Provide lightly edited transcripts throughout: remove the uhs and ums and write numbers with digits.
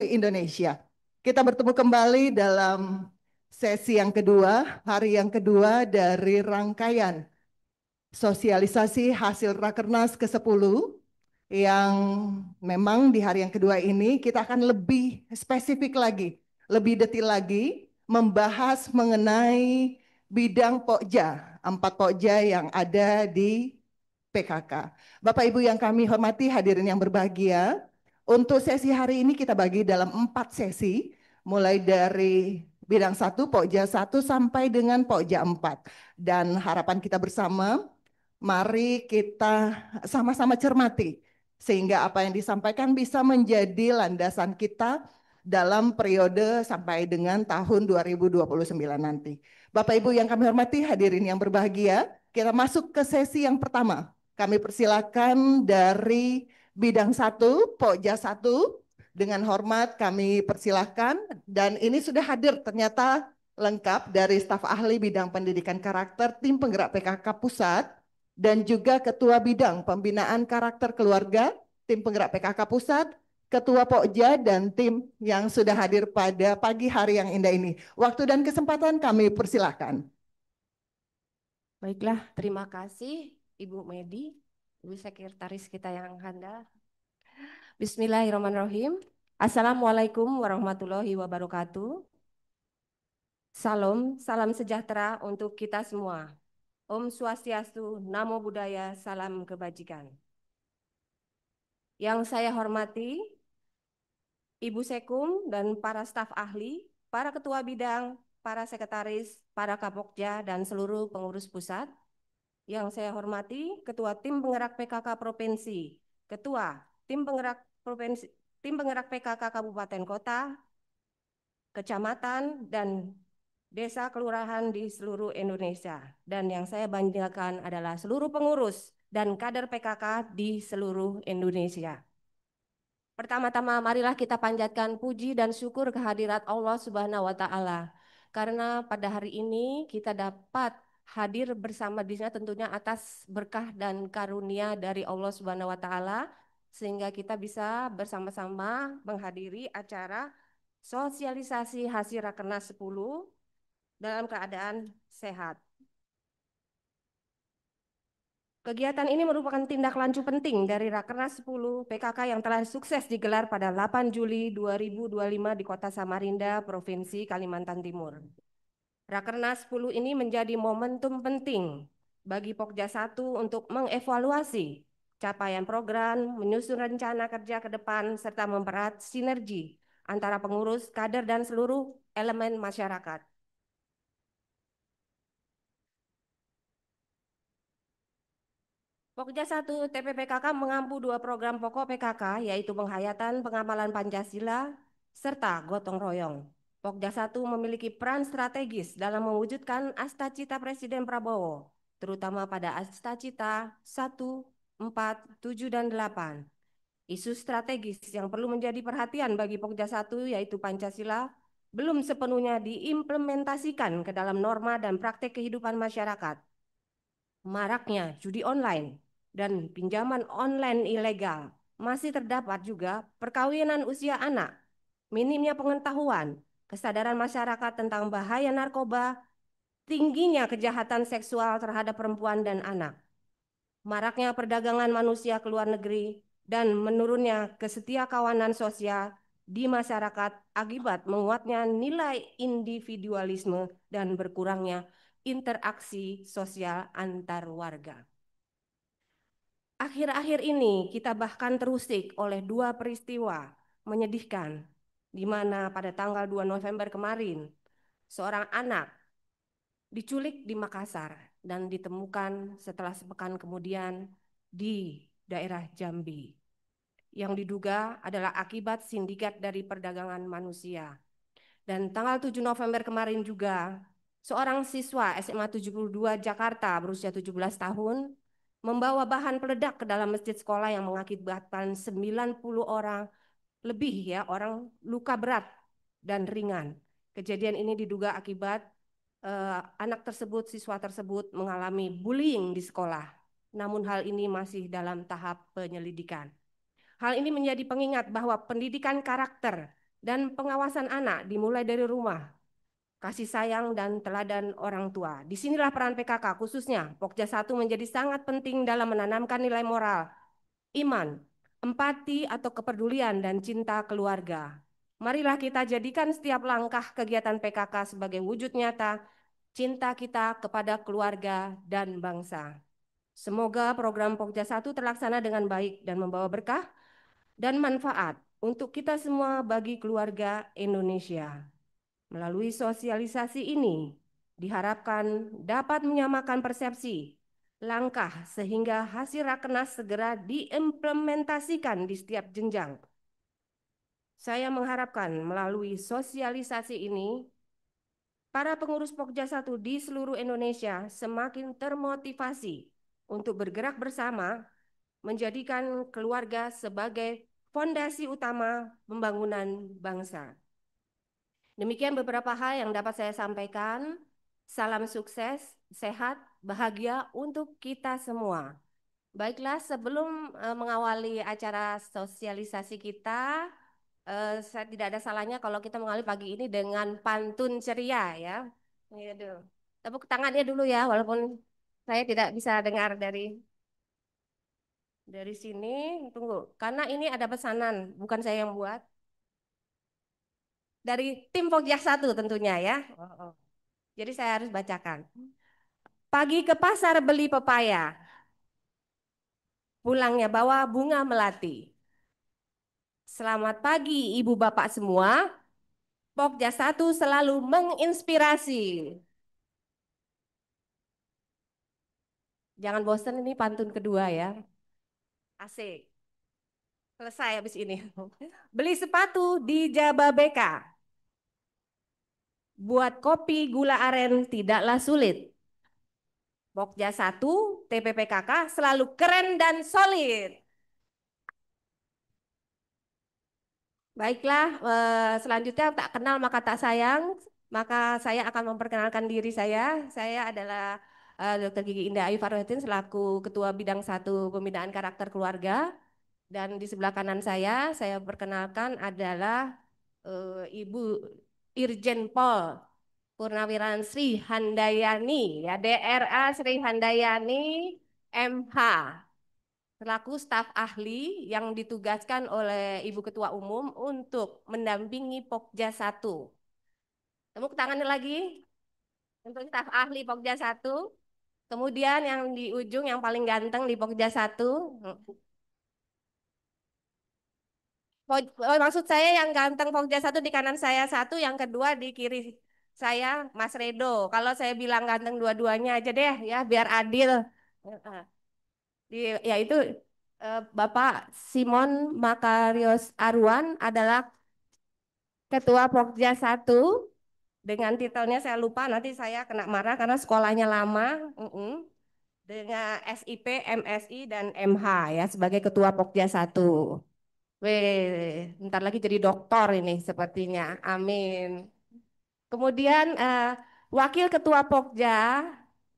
Indonesia. Kita bertemu kembali dalam sesi yang kedua, hari yang kedua dari rangkaian sosialisasi hasil Rakernas ke-10 yang memang di hari yang kedua ini kita akan lebih spesifik lagi, lebih detail lagi membahas mengenai bidang pokja, 4 pokja yang ada di PKK. Bapak Ibu yang kami hormati, hadirin yang berbahagia, untuk sesi hari ini kita bagi dalam 4 sesi, mulai dari bidang 1, Pokja 1 sampai dengan Pokja 4. Dan harapan kita bersama, mari kita sama-sama cermati, sehingga apa yang disampaikan bisa menjadi landasan kita dalam periode sampai dengan tahun 2029 nanti. Bapak Ibu yang kami hormati, hadirin yang berbahagia, kita masuk ke sesi yang pertama. Kami persilakan dari bidang 1, Pokja 1. Dengan hormat kami persilahkan, dan ini sudah hadir ternyata lengkap dari staf ahli bidang pendidikan karakter tim penggerak PKK Pusat dan juga Ketua Bidang Pembinaan Karakter Keluarga tim penggerak PKK Pusat, Ketua Pokja dan tim yang sudah hadir pada pagi hari yang indah ini. Waktu dan kesempatan kami persilahkan. Baiklah, terima kasih Ibu Medi, Ibu Sekretaris kita yang handal. Bismillahirrahmanirrahim. Assalamualaikum warahmatullahi wabarakatuh. Salam sejahtera untuk kita semua. Om Swastiastu, Namo Buddhaya, salam kebajikan. Yang saya hormati, Ibu Sekum dan para staf ahli, para ketua bidang, para sekretaris, para kapokja, dan seluruh pengurus pusat. Yang saya hormati, Ketua Tim Penggerak PKK Provinsi, Ketua Tim Penggerak Provinsi, Tim Penggerak PKK Kabupaten Kota, Kecamatan, dan Desa Kelurahan di seluruh Indonesia. Dan yang saya banggakan adalah seluruh pengurus dan kader PKK di seluruh Indonesia. Pertama-tama marilah kita panjatkan puji dan syukur kehadirat Allah Subhanahu wa taala. Karena pada hari ini kita dapat hadir bersama di sini tentunya atas berkah dan karunia dari Allah Subhanahu wa taala sehingga kita bisa bersama-sama menghadiri acara sosialisasi hasil Rakernas 10 dalam keadaan sehat. Kegiatan ini merupakan tindak lanjut penting dari Rakernas 10 PKK yang telah sukses digelar pada 8 Juli 2025 di Kota Samarinda, Provinsi Kalimantan Timur. Rakernas 10 ini menjadi momentum penting bagi Pokja 1 untuk mengevaluasi capaian program, menyusun rencana kerja ke depan, serta mempererat sinergi antara pengurus, kader, dan seluruh elemen masyarakat. Pokja 1 TPPKK mengampu 2 program pokok PKK, yaitu penghayatan pengamalan Pancasila serta gotong royong. Pokja 1 memiliki peran strategis dalam mewujudkan Astacita Presiden Prabowo, terutama pada Astacita 1, 4, 7, dan 8. Isu strategis yang perlu menjadi perhatian bagi Pokja 1 yaitu Pancasila belum sepenuhnya diimplementasikan ke dalam norma dan praktek kehidupan masyarakat. Maraknya judi online dan pinjaman online ilegal, masih terdapat juga perkawinan usia anak, minimnya pengetahuan, kesadaran masyarakat tentang bahaya narkoba, tingginya kejahatan seksual terhadap perempuan dan anak, maraknya perdagangan manusia ke luar negeri, dan menurunnya kesetiakawanan sosial di masyarakat akibat menguatnya nilai individualisme dan berkurangnya interaksi sosial antar warga. Akhir-akhir ini kita bahkan terusik oleh 2 peristiwa menyedihkan, di mana pada tanggal 2 November kemarin, seorang anak diculik di Makassar dan ditemukan setelah sepekan kemudian di daerah Jambi, yang diduga adalah akibat sindikat dari perdagangan manusia. Dan tanggal 7 November kemarin juga, seorang siswa SMA 72 Jakarta berusia 17 tahun membawa bahan peledak ke dalam masjid sekolah yang mengakibatkan 90 orang lebih orang luka berat dan ringan. Kejadian ini diduga akibat anak tersebut, siswa tersebut mengalami bullying di sekolah. Namun hal ini masih dalam tahap penyelidikan. Hal ini menjadi pengingat bahwa pendidikan karakter dan pengawasan anak dimulai dari rumah, kasih sayang dan teladan orang tua. Disinilah peran PKK khususnya Pokja 1 menjadi sangat penting dalam menanamkan nilai moral, iman, empati atau kepedulian dan cinta keluarga. Marilah kita jadikan setiap langkah kegiatan PKK sebagai wujud nyata cinta kita kepada keluarga dan bangsa. Semoga program Pokja 1 terlaksana dengan baik dan membawa berkah dan manfaat untuk kita semua bagi keluarga Indonesia. Melalui sosialisasi ini, diharapkan dapat menyamakan persepsi, langkah sehingga hasil rakernas segera diimplementasikan di setiap jenjang. Saya mengharapkan melalui sosialisasi ini, para pengurus Pokja 1 di seluruh Indonesia semakin termotivasi untuk bergerak bersama menjadikan keluarga sebagai fondasi utama pembangunan bangsa. Demikian beberapa hal yang dapat saya sampaikan. Salam sukses, sehat, bahagia untuk kita semua. Baiklah, sebelum mengawali acara sosialisasi kita, saya tidak ada salahnya kalau kita mengawali pagi ini dengan pantun ceria ya. Aduh. Tepuk tangannya dulu ya, walaupun saya tidak bisa dengar dari sini. Tunggu, karena ini ada pesanan, bukan saya yang buat. Dari tim Pokja 1 tentunya ya. Oh. Jadi saya harus bacakan. Pagi ke pasar beli pepaya, pulangnya bawa bunga melati. Selamat pagi ibu bapak semua, Pokja 1 selalu menginspirasi. Jangan bosan, ini pantun kedua ya. Asik. Selesai habis ini. Beli sepatu di Jababeka. Buat kopi gula aren tidaklah sulit. Pokja 1, TPPKK selalu keren dan solid. Baiklah, selanjutnya tak kenal maka tak sayang, maka saya akan memperkenalkan diri saya. Saya adalah Dr. Gigi Indah Ayu Farwatin selaku Ketua Bidang 1 Pembinaan Karakter Keluarga. Dan di sebelah kanan saya perkenalkan adalah Ibu Irjen Pol Purnawiran Sri Handayani, ya DRA Sri Handayani MH, selaku staf ahli yang ditugaskan oleh Ibu Ketua Umum untuk mendampingi Pokja 1. Tepuk tangannya lagi untuk staf ahli Pokja 1. Kemudian yang di ujung yang paling ganteng di Pokja 1. Maksud saya yang ganteng Pokja 1 di kanan saya satu, yang kedua di kiri saya Mas Redo. Kalau saya bilang ganteng dua-duanya aja deh ya biar adil. Yaitu Bapak Simon Makarios Arwan adalah Ketua Pokja 1 dengan titelnya saya lupa, nanti saya kena marah karena sekolahnya lama. Dengan SIP, MSI, dan MH ya sebagai Ketua Pokja 1. Weh, bentar lagi jadi doktor ini sepertinya. Amin. Kemudian Wakil Ketua Pokja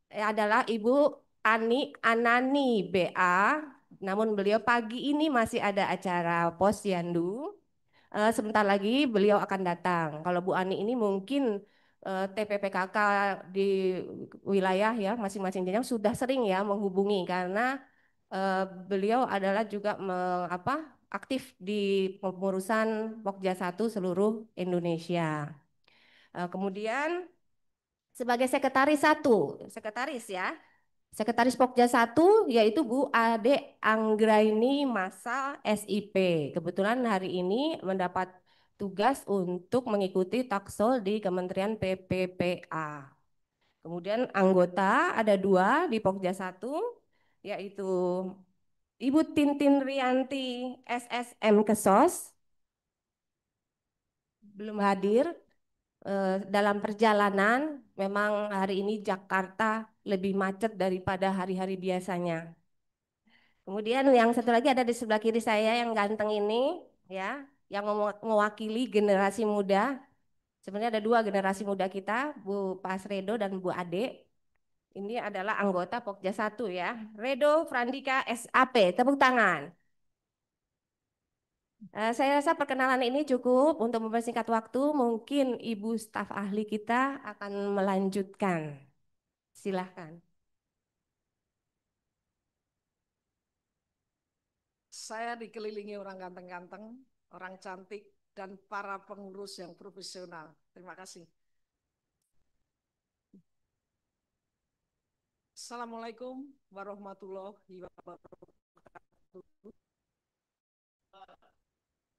adalah Ibu Ani Anani BA. Namun beliau pagi ini masih ada acara Posyandu. Sebentar lagi beliau akan datang. Kalau Bu Ani ini mungkin TPPKK di wilayah ya masing-masing jenjang sudah sering ya menghubungi karena beliau adalah juga aktif di pengurusan Pokja 1 seluruh Indonesia. Kemudian sebagai sekretaris 1, sekretaris ya. Sekretaris Pokja 1 yaitu Bu Ade Anggraini Masa SIP. Kebetulan hari ini mendapat tugas untuk mengikuti taksol di Kementerian PPPA. Kemudian anggota ada 2 di Pokja 1 yaitu Ibu Tintin Rianti SSM Kesos belum hadir. Dalam perjalanan memang hari ini Jakarta lebih macet daripada hari-hari biasanya. Kemudian yang satu lagi ada di sebelah kiri saya yang ganteng ini ya, yang mewakili generasi muda. Sebenarnya ada 2 generasi muda kita, Bu Pasredo dan Bu Ade. Ini adalah anggota Pokja 1 ya. Redo Frandika SAP, tepuk tangan. Saya rasa perkenalan ini cukup untuk mempersingkat waktu. Mungkin Ibu staf ahli kita akan melanjutkan. Silahkan. Saya dikelilingi orang ganteng-ganteng, orang cantik, dan para pengurus yang profesional. Terima kasih. Assalamualaikum warahmatullahi wabarakatuh.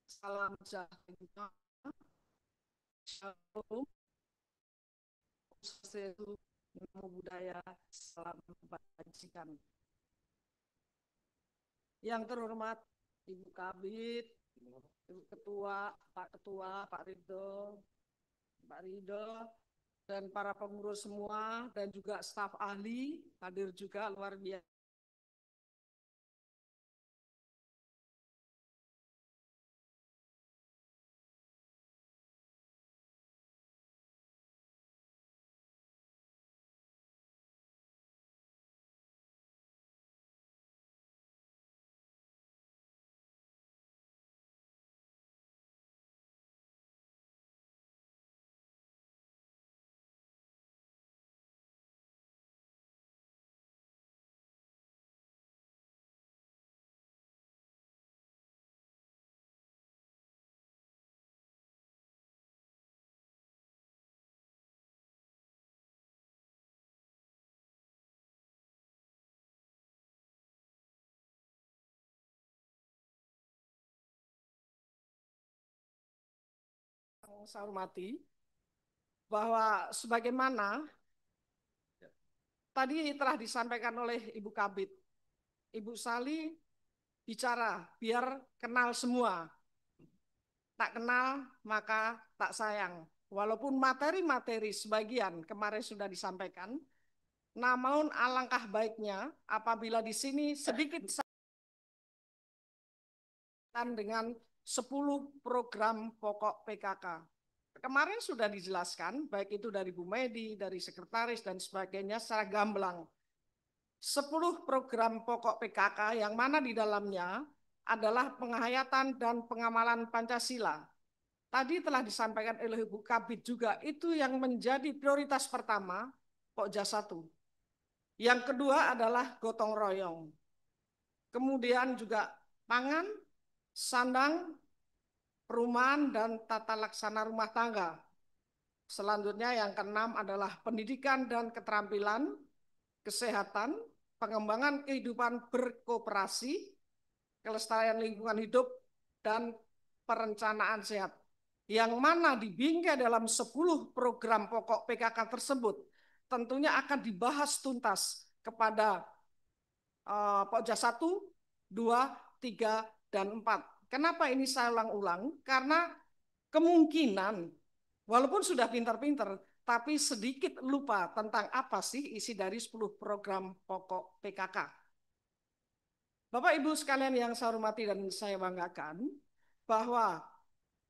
Salam sejahtera, shalom, swastiastu, namo buddhaya, salam kebajikan. Yang terhormat Ibu Kabid, Ibu Ketua, Pak Ridho, dan para pengurus semua, dan juga staf ahli hadir juga luar biasa. Saya hormati bahwa sebagaimana tadi telah disampaikan oleh Ibu Kabid, Ibu Sali bicara biar kenal semua. Tak kenal maka tak sayang. Walaupun materi-materi sebagian kemarin sudah disampaikan, namun alangkah baiknya apabila di sini sedikit dengan 10 program pokok PKK. Kemarin sudah dijelaskan, baik itu dari Bu Medi, dari sekretaris, dan sebagainya secara gamblang. 10 program pokok PKK yang mana di dalamnya adalah penghayatan dan pengamalan Pancasila. Tadi telah disampaikan oleh Ibu Kabid juga, itu yang menjadi prioritas pertama, Pokja 1. Yang kedua adalah gotong royong. Kemudian juga pangan, sandang, perumahan, dan tata laksana rumah tangga. Selanjutnya yang keenam adalah pendidikan dan keterampilan, kesehatan, pengembangan kehidupan berkooperasi, kelestarian lingkungan hidup, dan perencanaan sehat. Yang mana dibingkai dalam 10 program pokok PKK tersebut, tentunya akan dibahas tuntas kepada Pokja 1, 2, 3, dan 4. Kenapa ini saya ulang-ulang? Karena kemungkinan, walaupun sudah pintar-pintar, tapi sedikit lupa tentang apa sih isi dari 10 program pokok PKK. Bapak Ibu sekalian yang saya hormati dan saya banggakan, bahwa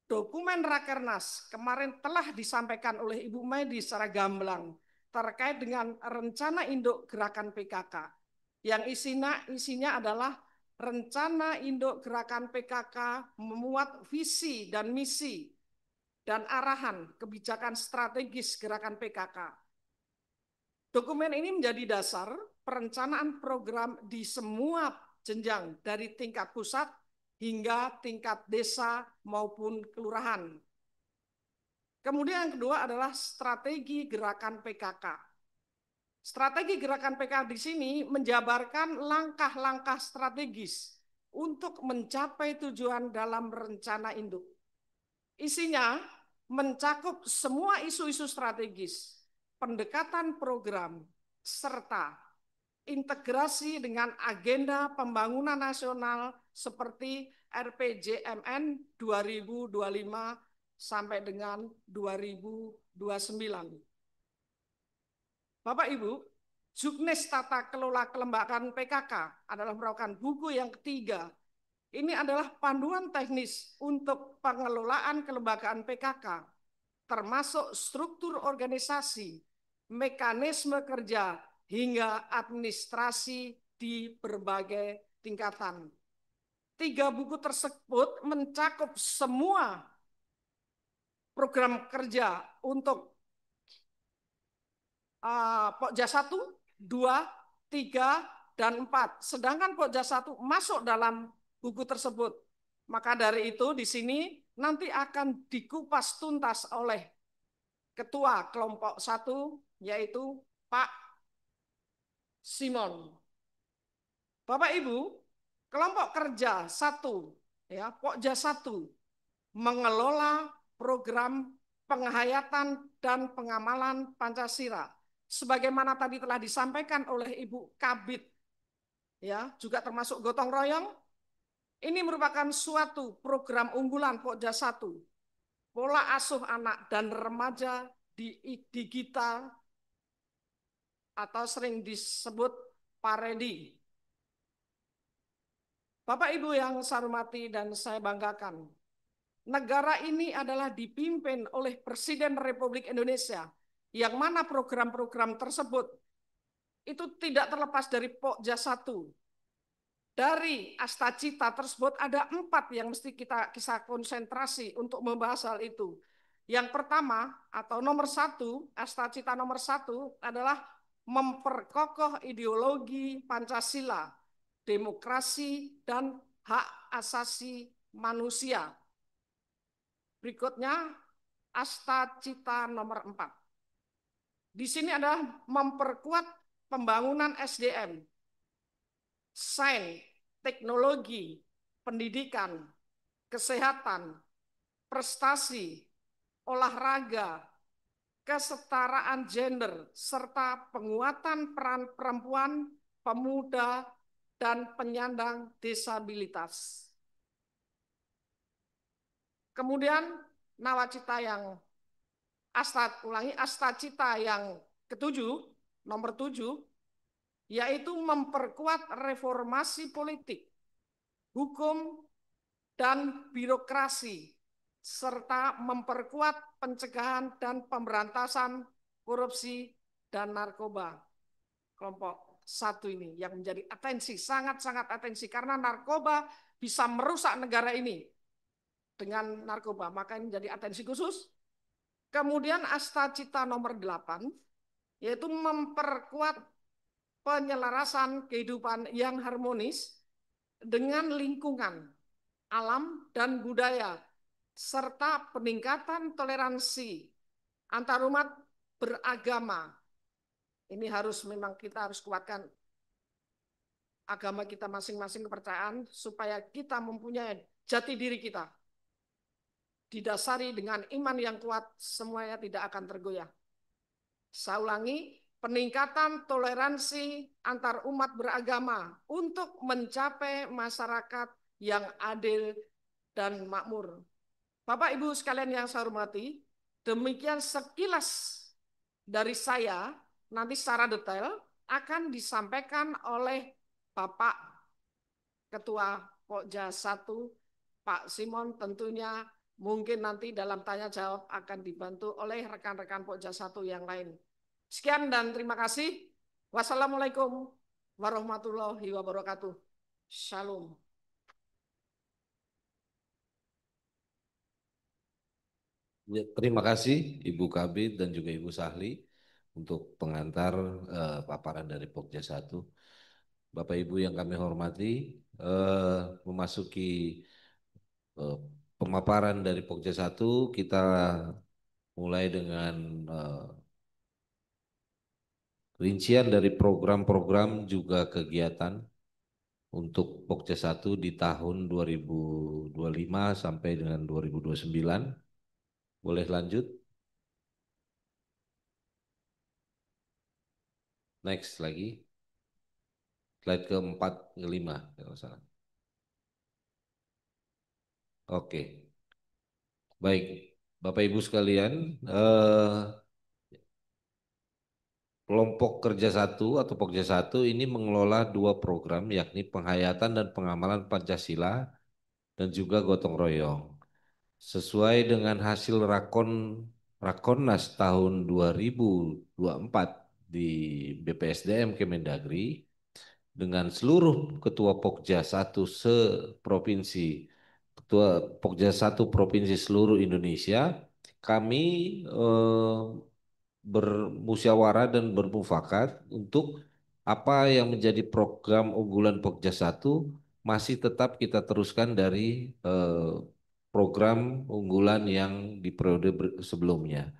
dokumen Rakernas kemarin telah disampaikan oleh Ibu Medi secara gamblang terkait dengan rencana induk gerakan PKK. Yang isinya adalah rencana induk gerakan PKK memuat visi dan misi dan arahan kebijakan strategis gerakan PKK. Dokumen ini menjadi dasar perencanaan program di semua jenjang dari tingkat pusat hingga tingkat desa maupun kelurahan. Kemudian yang kedua adalah strategi gerakan PKK. Strategi gerakan PKK di sini menjabarkan langkah-langkah strategis untuk mencapai tujuan dalam rencana induk. Isinya mencakup semua isu-isu strategis, pendekatan program, serta integrasi dengan agenda pembangunan nasional seperti RPJMN 2025 sampai dengan 2029. Bapak Ibu, Juknis Tata Kelola Kelembagaan PKK adalah merupakan buku yang ketiga. Ini adalah panduan teknis untuk pengelolaan kelembagaan PKK, termasuk struktur organisasi, mekanisme kerja, hingga administrasi di berbagai tingkatan. tiga buku tersebut mencakup semua program kerja untuk Pokja 1, 2, 3, dan 4. Sedangkan Pokja 1 masuk dalam buku tersebut. Maka dari itu di sini nanti akan dikupas tuntas oleh Ketua Kelompok 1, yaitu Pak Simon. Bapak Ibu, kelompok kerja 1, ya, Pokja 1 mengelola program penghayatan dan pengamalan Pancasila. Sebagaimana tadi telah disampaikan oleh Ibu Kabit, ya, juga termasuk gotong royong, ini merupakan suatu program unggulan Pokja 1, pola asuh anak dan remaja di digital atau sering disebut Paredi. Bapak Ibu yang saya hormati dan saya banggakan, negara ini adalah dipimpin oleh Presiden Republik Indonesia, yang mana program-program tersebut itu tidak terlepas dari Pokja 1. Dari Astacita tersebut ada 4 yang mesti kita konsentrasi untuk membahas hal itu. Yang pertama atau nomor 1, Astacita nomor 1 adalah memperkokoh ideologi Pancasila, demokrasi, dan hak asasi manusia. Berikutnya, Astacita nomor 4. Di sini adalah memperkuat pembangunan SDM, sains, teknologi, pendidikan, kesehatan, prestasi, olahraga, kesetaraan gender, serta penguatan peran perempuan, pemuda, dan penyandang disabilitas. Kemudian nawacita yang astacita yang ketujuh, nomor 7, yaitu memperkuat reformasi politik, hukum, dan birokrasi, serta memperkuat pencegahan dan pemberantasan korupsi dan narkoba. Kelompok 1 ini yang menjadi atensi, sangat-sangat atensi, karena narkoba bisa merusak negara ini dengan narkoba, maka ini menjadi atensi khusus. Kemudian Astacita nomor 8, yaitu memperkuat penyelarasan kehidupan yang harmonis dengan lingkungan, alam, dan budaya, serta peningkatan toleransi antarumat beragama. Ini harus memang kita harus kuatkan agama kita masing-masing, kepercayaan, supaya kita mempunyai jati diri kita. Didasari dengan iman yang kuat, semuanya tidak akan tergoyah. Saya ulangi, peningkatan toleransi antar umat beragama untuk mencapai masyarakat yang adil dan makmur. Bapak Ibu sekalian yang saya hormati, demikian sekilas dari saya, nanti secara detail akan disampaikan oleh Bapak Ketua Pokja 1, Pak Simon, tentunya mungkin nanti dalam tanya jawab akan dibantu oleh rekan-rekan Pokja 1 yang lain. Sekian dan terima kasih. Wassalamualaikum warahmatullahi wabarakatuh. Shalom. Ya, terima kasih Ibu Kabit dan juga Ibu Sahli untuk pengantar paparan dari Pokja 1. Bapak Ibu yang kami hormati, memasuki pemaparan dari Pokja 1, kita mulai dengan rincian dari program-program juga kegiatan untuk Pokja 1 di tahun 2025 sampai dengan 2029. Boleh lanjut? Next lagi. Slide ke-4, ke-5 kalau salah. Oke. Baik, Bapak Ibu sekalian, kelompok kerja 1 atau Pokja 1 ini mengelola 2 program, yakni penghayatan dan pengamalan Pancasila dan juga gotong royong. Sesuai dengan hasil Rakornas tahun 2024 di BPSDM Kemendagri, dengan seluruh ketua Pokja 1 se-provinsi, ketua Pokja 1 provinsi seluruh Indonesia, kami bermusyawarah dan bermufakat untuk apa yang menjadi program unggulan Pokja 1 masih tetap kita teruskan dari program unggulan yang di periode sebelumnya,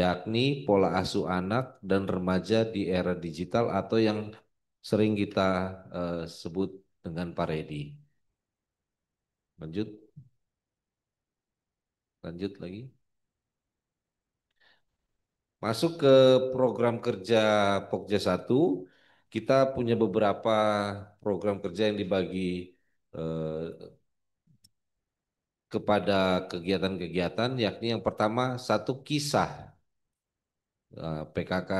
yakni pola asuh anak dan remaja di era digital atau yang sering kita sebut dengan Paredi. Lanjut, lanjut lagi. Masuk ke program kerja Pokja 1, kita punya beberapa program kerja yang dibagi eh, kepada kegiatan-kegiatan, yakni yang pertama satu kisah PKK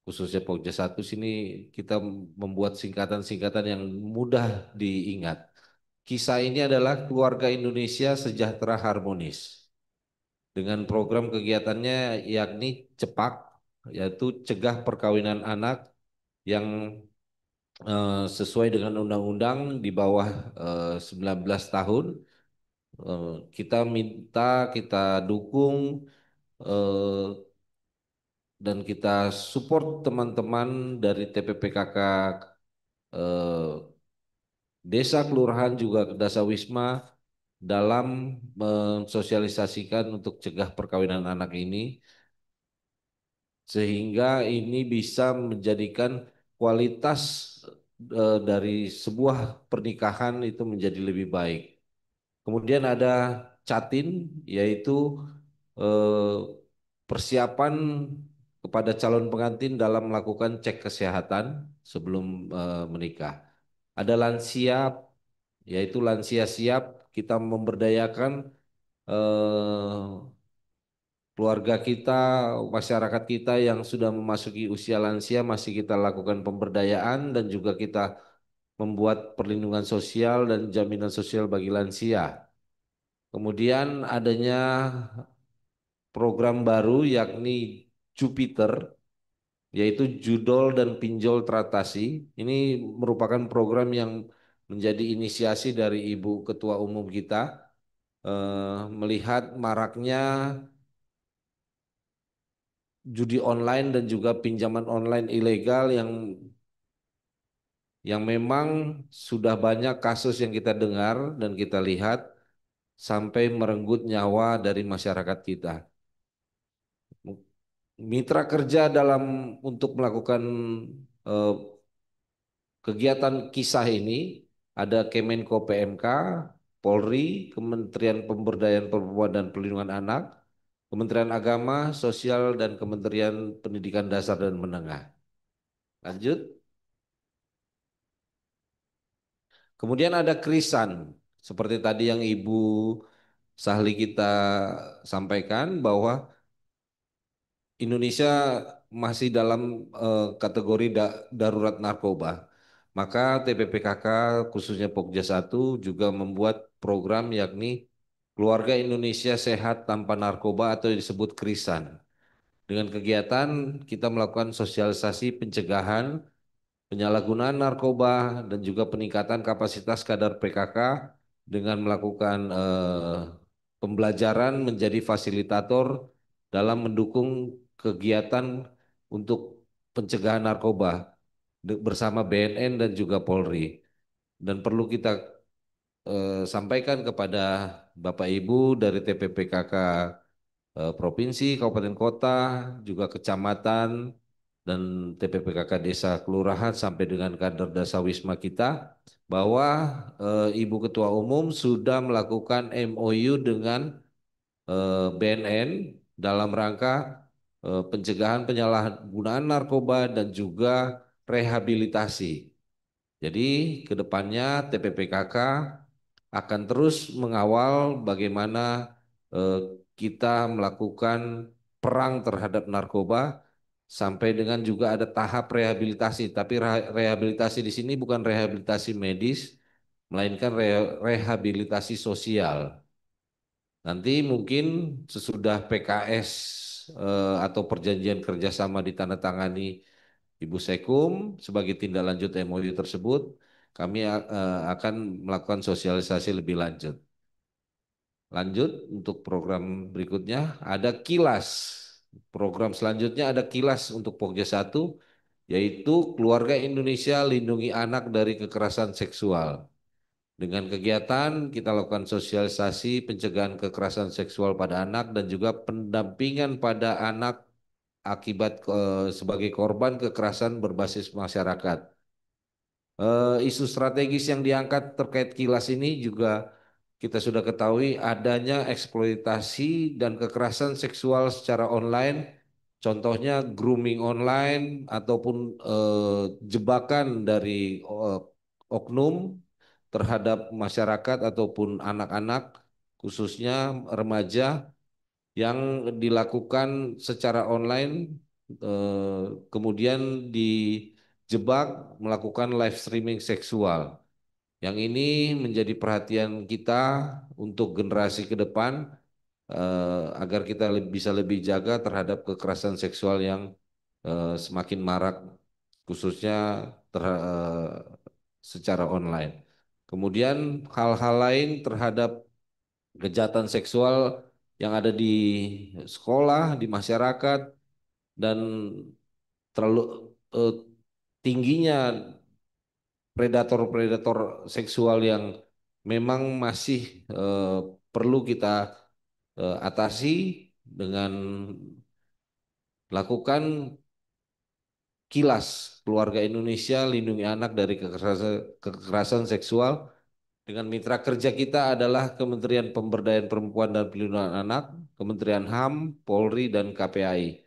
khususnya Pokja 1 sini kita membuat singkatan-singkatan yang mudah diingat. Kisah ini adalah keluarga Indonesia sejahtera harmonis dengan program kegiatannya yakni CEPAK, yaitu cegah perkawinan anak yang sesuai dengan undang-undang di bawah 19 tahun. Kita minta, kita dukung eh, dan kita support teman-teman dari TPPKK eh, desa, kelurahan juga dasawisma dalam mensosialisasikan untuk cegah perkawinan anak ini, sehingga ini bisa menjadikan kualitas dari sebuah pernikahan itu menjadi lebih baik. Kemudian ada Catin, yaitu eh, persiapan kepada calon pengantin dalam melakukan cek kesehatan sebelum menikah. Ada lansia, yaitu lansia siap, kita memberdayakan eh, keluarga kita, masyarakat kita yang sudah memasuki usia lansia masih kita lakukan pemberdayaan dan juga kita membuat perlindungan sosial dan jaminan sosial bagi lansia. Kemudian adanya program baru yakni Jupiter, yaitu judol dan pinjol teratasi. Ini merupakan program yang menjadi inisiasi dari Ibu Ketua Umum kita, melihat maraknya judi online dan juga pinjaman online ilegal yang memang sudah banyak kasus yang kita dengar dan kita lihat sampai merenggut nyawa dari masyarakat kita. Mitra kerja dalam untuk melakukan eh, kegiatan kisah ini ada Kemenko PMK, Polri, Kementerian Pemberdayaan Perempuan dan Perlindungan Anak, Kementerian Agama, Sosial, dan Kementerian Pendidikan Dasar dan Menengah. Lanjut. Kemudian ada Krisan, seperti tadi yang Ibu Sahli kita sampaikan bahwa Indonesia masih dalam kategori darurat narkoba. Maka TPPKK khususnya Pokja 1 juga membuat program yakni Keluarga Indonesia Sehat Tanpa Narkoba atau disebut Krisan. Dengan kegiatan kita melakukan sosialisasi pencegahan penyalahgunaan narkoba dan juga peningkatan kapasitas kadar PKK dengan melakukan pembelajaran menjadi fasilitator dalam mendukung kegiatan untuk pencegahan narkoba bersama BNN dan juga Polri. Dan perlu kita sampaikan kepada Bapak Ibu dari TPPKK provinsi, kabupaten kota, juga kecamatan, dan TPPKK desa kelurahan sampai dengan kader dasawisma kita bahwa Ibu Ketua Umum sudah melakukan MOU dengan BNN dalam rangka pencegahan penyalahgunaan narkoba dan juga rehabilitasi. Jadi ke depannya TPPKK akan terus mengawal bagaimana eh, kita melakukan perang terhadap narkoba sampai dengan juga ada tahap rehabilitasi. Tapi rehabilitasi di sini bukan rehabilitasi medis, melainkan rehabilitasi sosial. Nanti mungkin sesudah PKS atau perjanjian kerjasama ditandatangani Ibu Sekum sebagai tindak lanjut MOU tersebut, kami akan melakukan sosialisasi lebih lanjut. Lanjut untuk program berikutnya ada kilas. Program selanjutnya ada kilas untuk Pokja 1, yaitu Keluarga Indonesia Lindungi Anak dari Kekerasan Seksual. Dengan kegiatan kita lakukan sosialisasi pencegahan kekerasan seksual pada anak dan juga pendampingan pada anak akibat sebagai korban kekerasan berbasis masyarakat. Isu strategis yang diangkat terkait kilas ini juga kita sudah ketahui adanya eksploitasi dan kekerasan seksual secara online, contohnya grooming online ataupun jebakan dari oknum terhadap masyarakat ataupun anak-anak, khususnya remaja yang dilakukan secara online, kemudian dijebak melakukan live streaming seksual. Yang ini menjadi perhatian kita untuk generasi ke depan, agar kita bisa lebih jaga terhadap kekerasan seksual yang semakin marak, khususnya secara online. Kemudian hal-hal lain terhadap kejahatan seksual yang ada di sekolah, di masyarakat, dan terlalu tingginya predator-predator seksual yang memang masih perlu kita atasi dengan lakukan kilas Keluarga Indonesia Lindungi Anak dari kekerasan seksual. Dengan mitra kerja kita adalah Kementerian Pemberdayaan Perempuan dan Perlindungan Anak, Kementerian HAM, Polri, dan KPAI.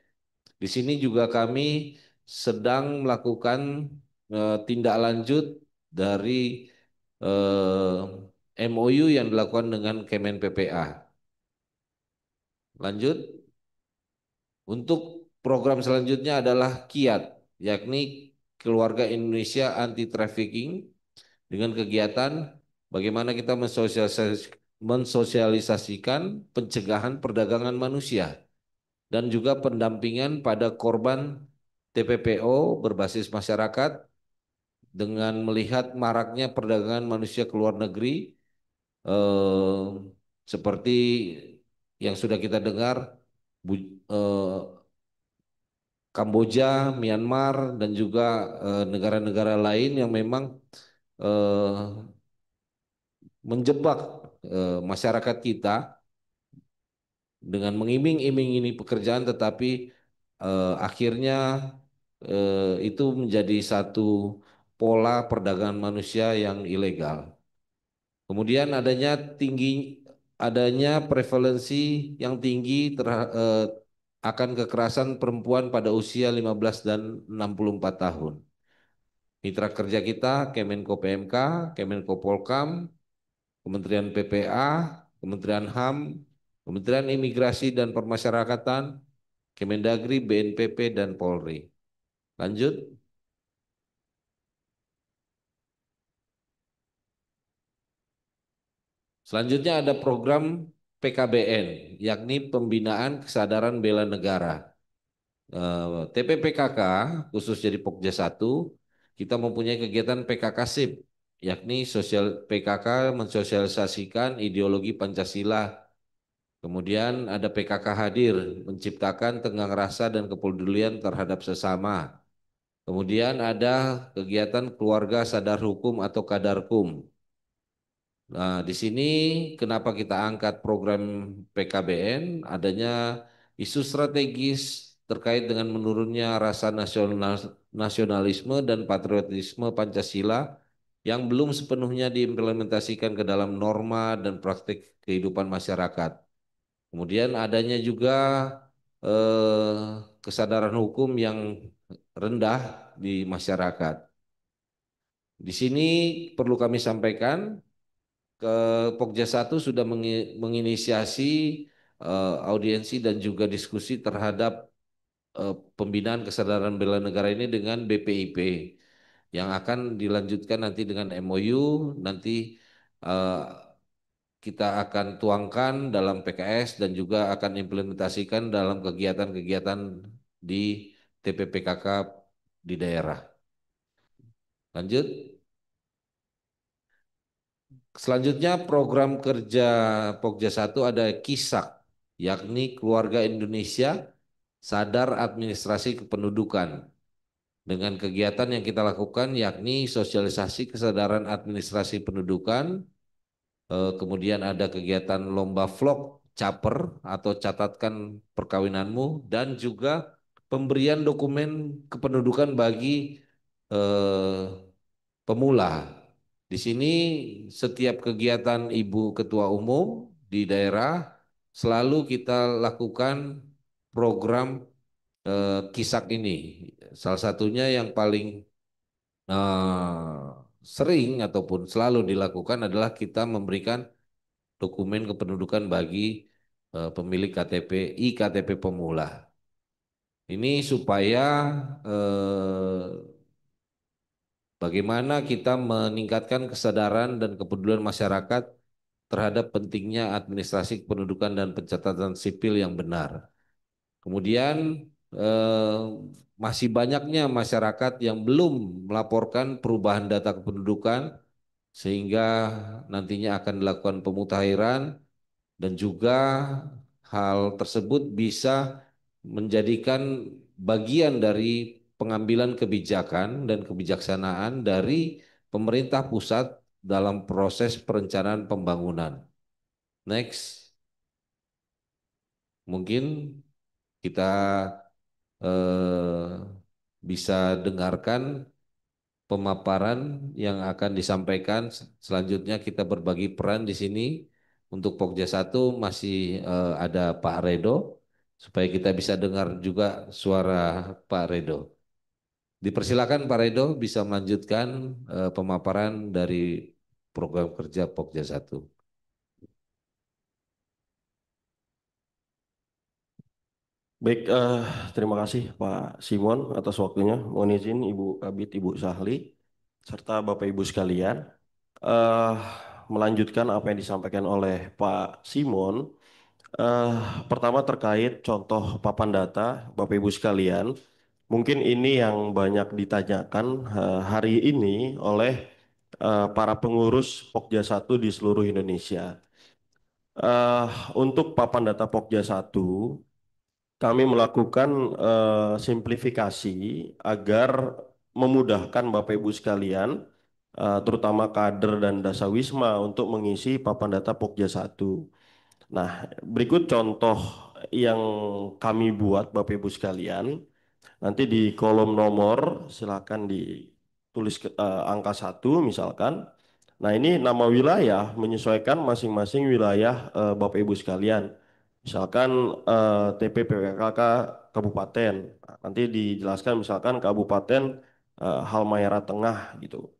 Di sini juga kami sedang melakukan tindak lanjut dari MOU yang dilakukan dengan Kemen PPA. Lanjut, untuk program selanjutnya adalah KIAT, yakni Keluarga Indonesia Anti Trafficking, dengan kegiatan bagaimana kita mensosialisasikan pencegahan perdagangan manusia dan juga pendampingan pada korban TPPO berbasis masyarakat dengan melihat maraknya perdagangan manusia ke luar negeri, eh, seperti yang sudah kita dengar, Kamboja, Myanmar, dan juga negara-negara lain yang memang eh, menjebak masyarakat kita dengan mengiming-iming ini pekerjaan, tetapi akhirnya itu menjadi satu pola perdagangan manusia yang ilegal. Kemudian adanya prevalensi yang tinggi akan kekerasan perempuan pada usia 15 dan 64 tahun. Mitra kerja kita Kemenko PMK, Kemenko Polkam, Kementerian PPA, Kementerian HAM, Kementerian Imigrasi dan Permasyarakatan, Kemendagri, BNPB, dan Polri. Lanjut. Selanjutnya ada program PKBN, yakni Pembinaan Kesadaran Bela Negara. TPPKK, khusus jadi Pokja 1, kita mempunyai kegiatan PKK SIP, yakni PKK mensosialisasikan ideologi Pancasila. Kemudian ada PKK Hadir, menciptakan tenggang rasa dan kepedulian terhadap sesama. Kemudian ada kegiatan Keluarga Sadar Hukum atau Kadarkum. Nah, di sini kenapa kita angkat program PKBN? Adanya isu strategis terkait dengan menurunnya rasa nasionalisme dan patriotisme Pancasila yang belum sepenuhnya diimplementasikan ke dalam norma dan praktik kehidupan masyarakat. Kemudian adanya juga kesadaran hukum yang rendah di masyarakat. Di sini perlu kami sampaikan, ke Pokja 1 sudah menginisiasi audiensi dan juga diskusi terhadap pembinaan kesadaran bela negara ini dengan BPIP yang akan dilanjutkan nanti dengan MOU, nanti eh, kita akan tuangkan dalam PKS dan juga akan implementasikan dalam kegiatan-kegiatan di TPPKK di daerah. Lanjut. Selanjutnya program kerja Pokja 1 ada KISAK, yakni Keluarga Indonesia Sadar Administrasi Kependudukan. Dengan kegiatan yang kita lakukan yakni sosialisasi kesadaran administrasi pendudukan, kemudian ada kegiatan lomba vlog caper atau catatkan perkawinanmu, dan juga pemberian dokumen kependudukan bagi eh, pemula. Di sini setiap kegiatan Ibu Ketua Umum di daerah selalu kita lakukan program KISAK ini. Salah satunya yang paling sering ataupun selalu dilakukan adalah kita memberikan dokumen kependudukan bagi pemilik KTP, iKTP pemula. Ini supaya eh, bagaimana kita meningkatkan kesadaran dan kepedulian masyarakat terhadap pentingnya administrasi kependudukan dan pencatatan sipil yang benar. Kemudian eh, masih banyaknya masyarakat yang belum melaporkan perubahan data kependudukan sehingga nantinya akan dilakukan pemutakhiran, dan juga hal tersebut bisa menjadikan bagian dari pengambilan kebijakan dan kebijaksanaan dari pemerintah pusat dalam proses perencanaan pembangunan. Next, mungkin kita eh, bisa dengarkan pemaparan yang akan disampaikan. Selanjutnya kita berbagi peran di sini. Untuk Pokja 1 masih ada Pak Redo, supaya kita bisa dengar juga suara Pak Redo. Dipersilakan Pak Redo bisa melanjutkan pemaparan dari program kerja Pokja 1. Baik, terima kasih Pak Simon atas waktunya. Mohon izin Ibu Kabit, Ibu Sahli, serta Bapak Ibu sekalian. eh Melanjutkan apa yang disampaikan oleh Pak Simon. eh Pertama terkait contoh papan data, Bapak Ibu sekalian. Mungkin ini yang banyak ditanyakan hari ini oleh para pengurus Pokja 1 di seluruh Indonesia. Eh untuk papan data Pokja 1, kami melakukan simplifikasi agar memudahkan Bapak Ibu sekalian, terutama kader dan dasawisma untuk mengisi papan data Pokja 1. Nah, berikut contoh yang kami buat Bapak Ibu sekalian. Nanti di kolom nomor silakan ditulis angka 1 misalkan. Nah, ini nama wilayah menyesuaikan masing-masing wilayah Bapak Ibu sekalian. Misalkan TPPKK Kabupaten. Nah, nanti dijelaskan misalkan Kabupaten Halmahera Tengah gitu.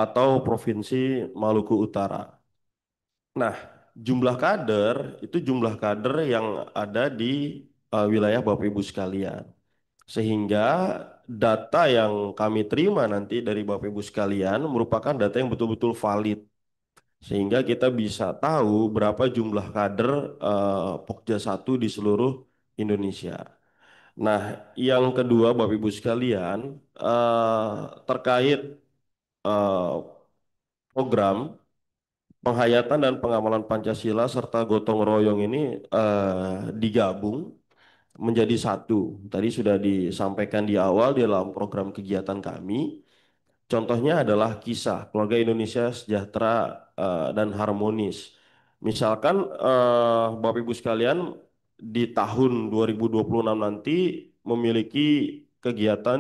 Atau Provinsi Maluku Utara. Nah, jumlah kader itu jumlah kader yang ada di wilayah Bapak Ibu sekalian. Sehingga data yang kami terima nanti dari Bapak Ibu sekalian merupakan data yang betul-betul valid. Sehingga kita bisa tahu berapa jumlah kader Pokja 1 di seluruh Indonesia. Nah, yang kedua Bapak Ibu sekalian, terkait eh, program penghayatan dan pengamalan Pancasila serta gotong royong ini digabung menjadi satu. Tadi sudah disampaikan di awal di dalam program kegiatan kami. Contohnya adalah kisah keluarga Indonesia sejahtera dan harmonis. Misalkan Bapak Ibu sekalian di tahun 2026 nanti memiliki kegiatan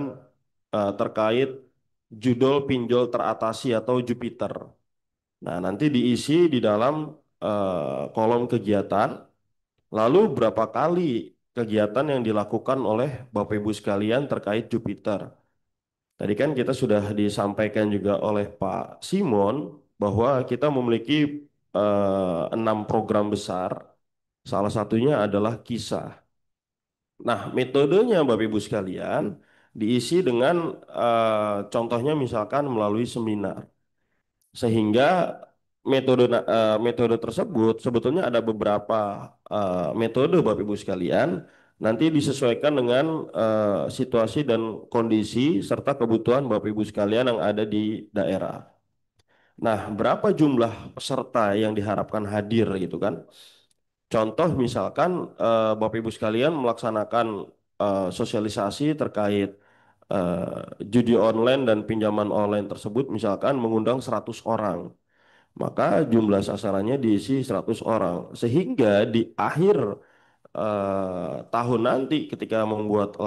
terkait judul pinjol teratasi atau Jupiter. Nah, nanti diisi di dalam kolom kegiatan. Lalu berapa kali kegiatan yang dilakukan oleh Bapak Ibu sekalian terkait Jupiter? Tadi kan kita sudah disampaikan juga oleh Pak Simon bahwa kita memiliki 6 program besar. Salah satunya adalah kisah. Nah, metodenya Bapak Ibu sekalian diisi dengan contohnya misalkan melalui seminar. Sehingga metode tersebut sebetulnya ada beberapa metode Bapak Ibu sekalian. Nanti disesuaikan dengan situasi dan kondisi serta kebutuhan Bapak Ibu sekalian yang ada di daerah. Nah, berapa jumlah peserta yang diharapkan hadir gitu kan? Contoh misalkan Bapak Ibu sekalian melaksanakan sosialisasi terkait judi online dan pinjaman online tersebut misalkan mengundang 100 orang. Maka jumlah sasarannya diisi 100 orang. Sehingga di akhir tahun nanti ketika membuat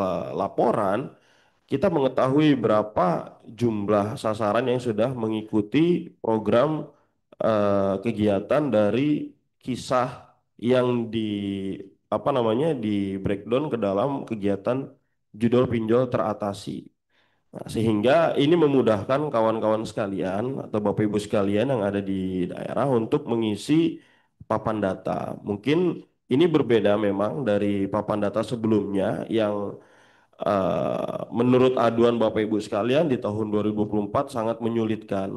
laporan kita mengetahui berapa jumlah sasaran yang sudah mengikuti program kegiatan dari kisah yang di apa namanya di breakdown ke dalam kegiatan judul pinjol teratasi. Nah, sehingga ini memudahkan kawan-kawan sekalian atau Bapak Ibu sekalian yang ada di daerah untuk mengisi papan data. Mungkin ini berbeda memang dari papan data sebelumnya yang menurut aduan Bapak Ibu sekalian di tahun 2024 sangat menyulitkan.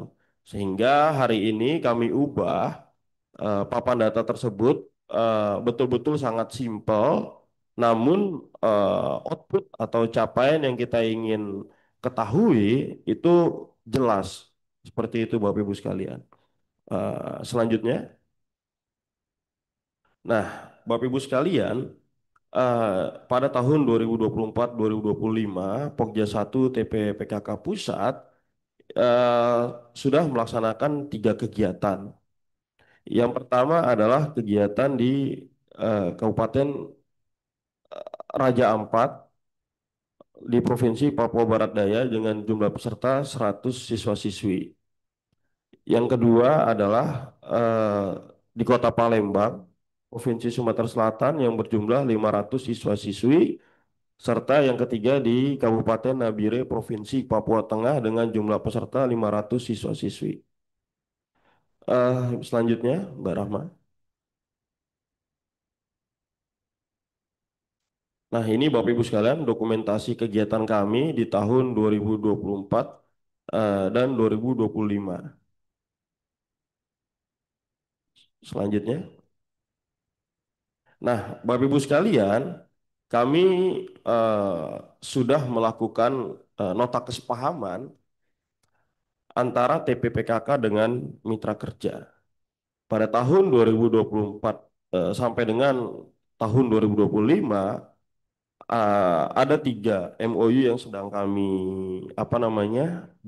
Sehingga hari ini kami ubah papan data tersebut betul-betul sangat simpel, namun output atau capaian yang kita ingin ketahui itu jelas. Seperti itu Bapak Ibu sekalian. Selanjutnya, nah Bapak Ibu sekalian, eh, pada tahun 2024-2025, Pokja 1 TP PKK Pusat eh, sudah melaksanakan 3 kegiatan. Yang pertama adalah kegiatan di Kabupaten Raja Ampat di Provinsi Papua Barat Daya dengan jumlah peserta 100 siswa-siswi. Yang kedua adalah di Kota Palembang, Provinsi Sumatera Selatan yang berjumlah 500 siswa-siswi, serta yang ketiga di Kabupaten Nabire, Provinsi Papua Tengah dengan jumlah peserta 500 siswa-siswi. Selanjutnya, Mbak Rahma. Nah, ini Bapak Ibu sekalian dokumentasi kegiatan kami di tahun 2024 dan 2025. Selanjutnya. Nah, Bapak Ibu sekalian, kami sudah melakukan nota kesepahaman antara TPPKK dengan mitra kerja. Pada tahun 2024 sampai dengan tahun 2025 ada 3 MOU yang sedang kami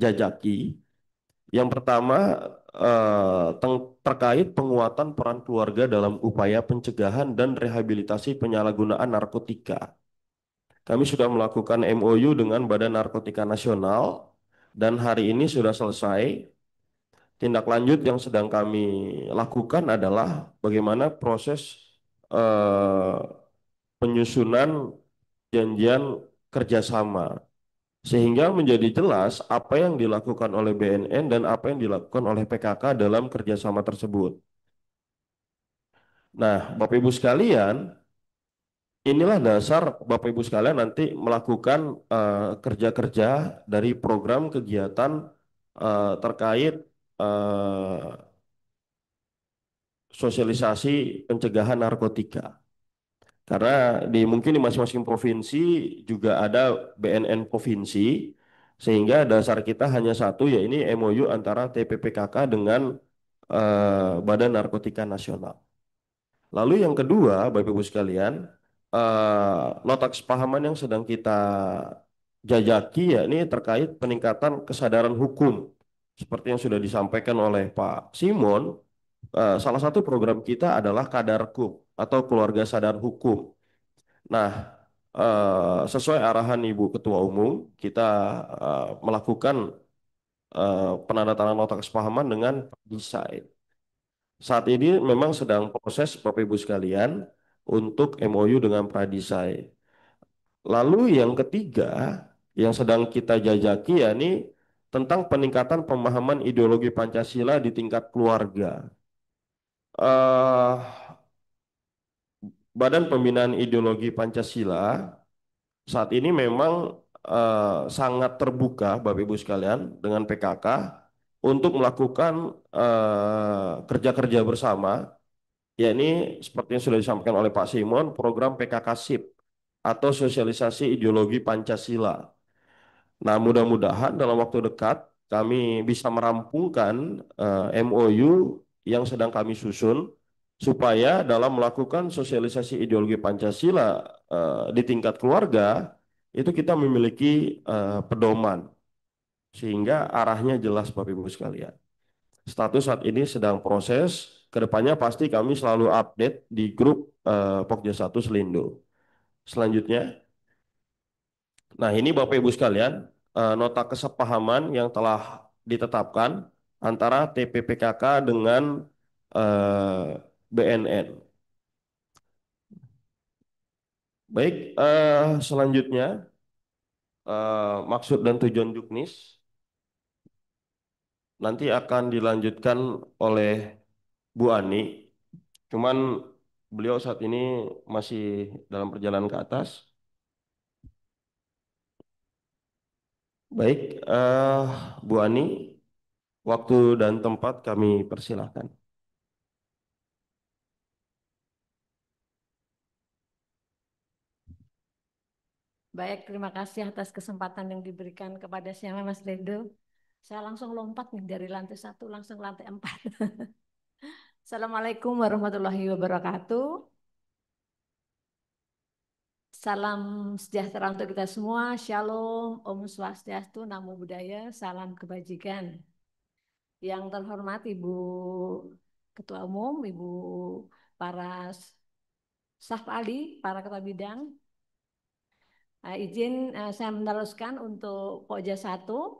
jajaki. Yang pertama terkait penguatan peran keluarga dalam upaya pencegahan dan rehabilitasi penyalahgunaan narkotika. Kami sudah melakukan MOU dengan Badan Narkotika Nasional dan hari ini sudah selesai. Tindak lanjut yang sedang kami lakukan adalah bagaimana proses eh, penyusunan janjian kerjasama sehingga menjadi jelas apa yang dilakukan oleh BNN dan apa yang dilakukan oleh PKK dalam kerjasama tersebut. Nah, Bapak Ibu sekalian, inilah dasar Bapak Ibu sekalian nanti melakukan kerja-kerja dari program kegiatan terkait eh, sosialisasi pencegahan narkotika. Karena mungkin di masing-masing provinsi juga ada BNN provinsi, sehingga dasar kita hanya satu, yaitu MOU antara TPPKK dengan Badan Narkotika Nasional. Lalu yang kedua, Bapak Ibu sekalian, nota kesepahaman yang sedang kita jajaki yakni terkait peningkatan kesadaran hukum. Seperti yang sudah disampaikan oleh Pak Simon, salah satu program kita adalah Kadarkum atau Keluarga Sadar Hukum. Nah, sesuai arahan Ibu Ketua Umum, kita melakukan penandatanganan nota kesepahaman dengan desain. Saat ini memang sedang proses Bapak Ibu sekalian untuk MOU dengan Pradisai. Lalu yang ketiga yang sedang kita jajaki yakni tentang peningkatan pemahaman ideologi Pancasila di tingkat keluarga. Eh, Badan Pembinaan Ideologi Pancasila saat ini memang sangat terbuka Bapak Ibu sekalian dengan PKK untuk melakukan kerja-kerja bersama, yakni seperti yang sudah disampaikan oleh Pak Simon, program PKK SIP. atau sosialisasi ideologi Pancasila. Nah, mudah-mudahan dalam waktu dekat kami bisa merampungkan MOU yang sedang kami susun supaya dalam melakukan sosialisasi ideologi Pancasila di tingkat keluarga itu kita memiliki pedoman sehingga arahnya jelas Bapak Ibu sekalian. Status saat ini sedang proses, kedepannya pasti kami selalu update di grup Pokja 1 Selindo. Selanjutnya, nah ini Bapak Ibu sekalian, nota kesepahaman yang telah ditetapkan antara TPPKK dengan BNN. Baik, selanjutnya maksud dan tujuan Juknis nanti akan dilanjutkan oleh Bu Ani. Cuman beliau saat ini masih dalam perjalanan ke atas. Baik, Bu Ani, waktu dan tempat kami persilahkan. Baik, terima kasih atas kesempatan yang diberikan kepada saya Mas Ledo. Saya langsung lompat nih dari lantai 1 langsung lantai 4. Assalamualaikum warahmatullahi wabarakatuh. Salam sejahtera untuk kita semua. Shalom, Om Swastiastu, Namo Buddhaya, salam kebajikan. Yang terhormat Ibu Ketua Umum, Ibu para staf ahli, para ketua bidang. Izin saya meneruskan untuk Pokja 1.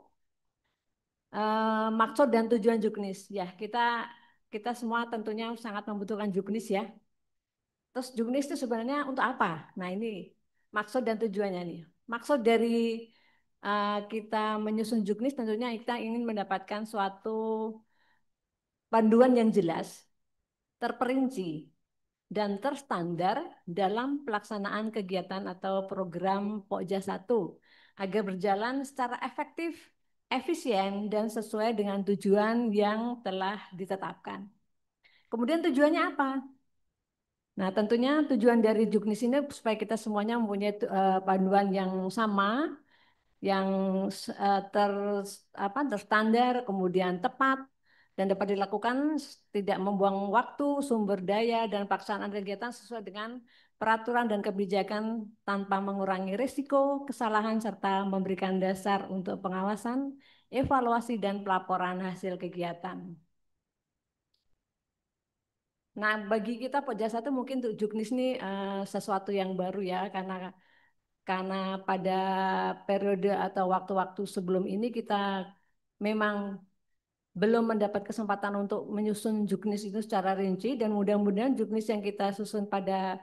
Maksud dan tujuan Juknis. Ya, kita semua tentunya sangat membutuhkan Juknis ya. Terus Juknis itu sebenarnya untuk apa? Nah, ini maksud dan tujuannya nih. Maksud dari kita menyusun Juknis tentunya kita ingin mendapatkan suatu panduan yang jelas, terperinci, dan terstandar dalam pelaksanaan kegiatan atau program Pokja 1 agar berjalan secara efektif, efisien, dan sesuai dengan tujuan yang telah ditetapkan. Kemudian tujuannya apa? Nah, tentunya tujuan dari Juknis ini supaya kita semuanya mempunyai panduan yang sama, yang terstandar, kemudian tepat, dan dapat dilakukan tidak membuang waktu, sumber daya, dan pelaksanaan kegiatan sesuai dengan peraturan dan kebijakan tanpa mengurangi risiko, kesalahan, serta memberikan dasar untuk pengawasan, evaluasi, dan pelaporan hasil kegiatan. Nah, bagi kita Pokja 1 mungkin untuk Juknis ini sesuatu yang baru ya, karena pada periode atau waktu-waktu sebelum ini kita memang belum mendapat kesempatan untuk menyusun Juknis itu secara rinci, dan mudah-mudahan Juknis yang kita susun pada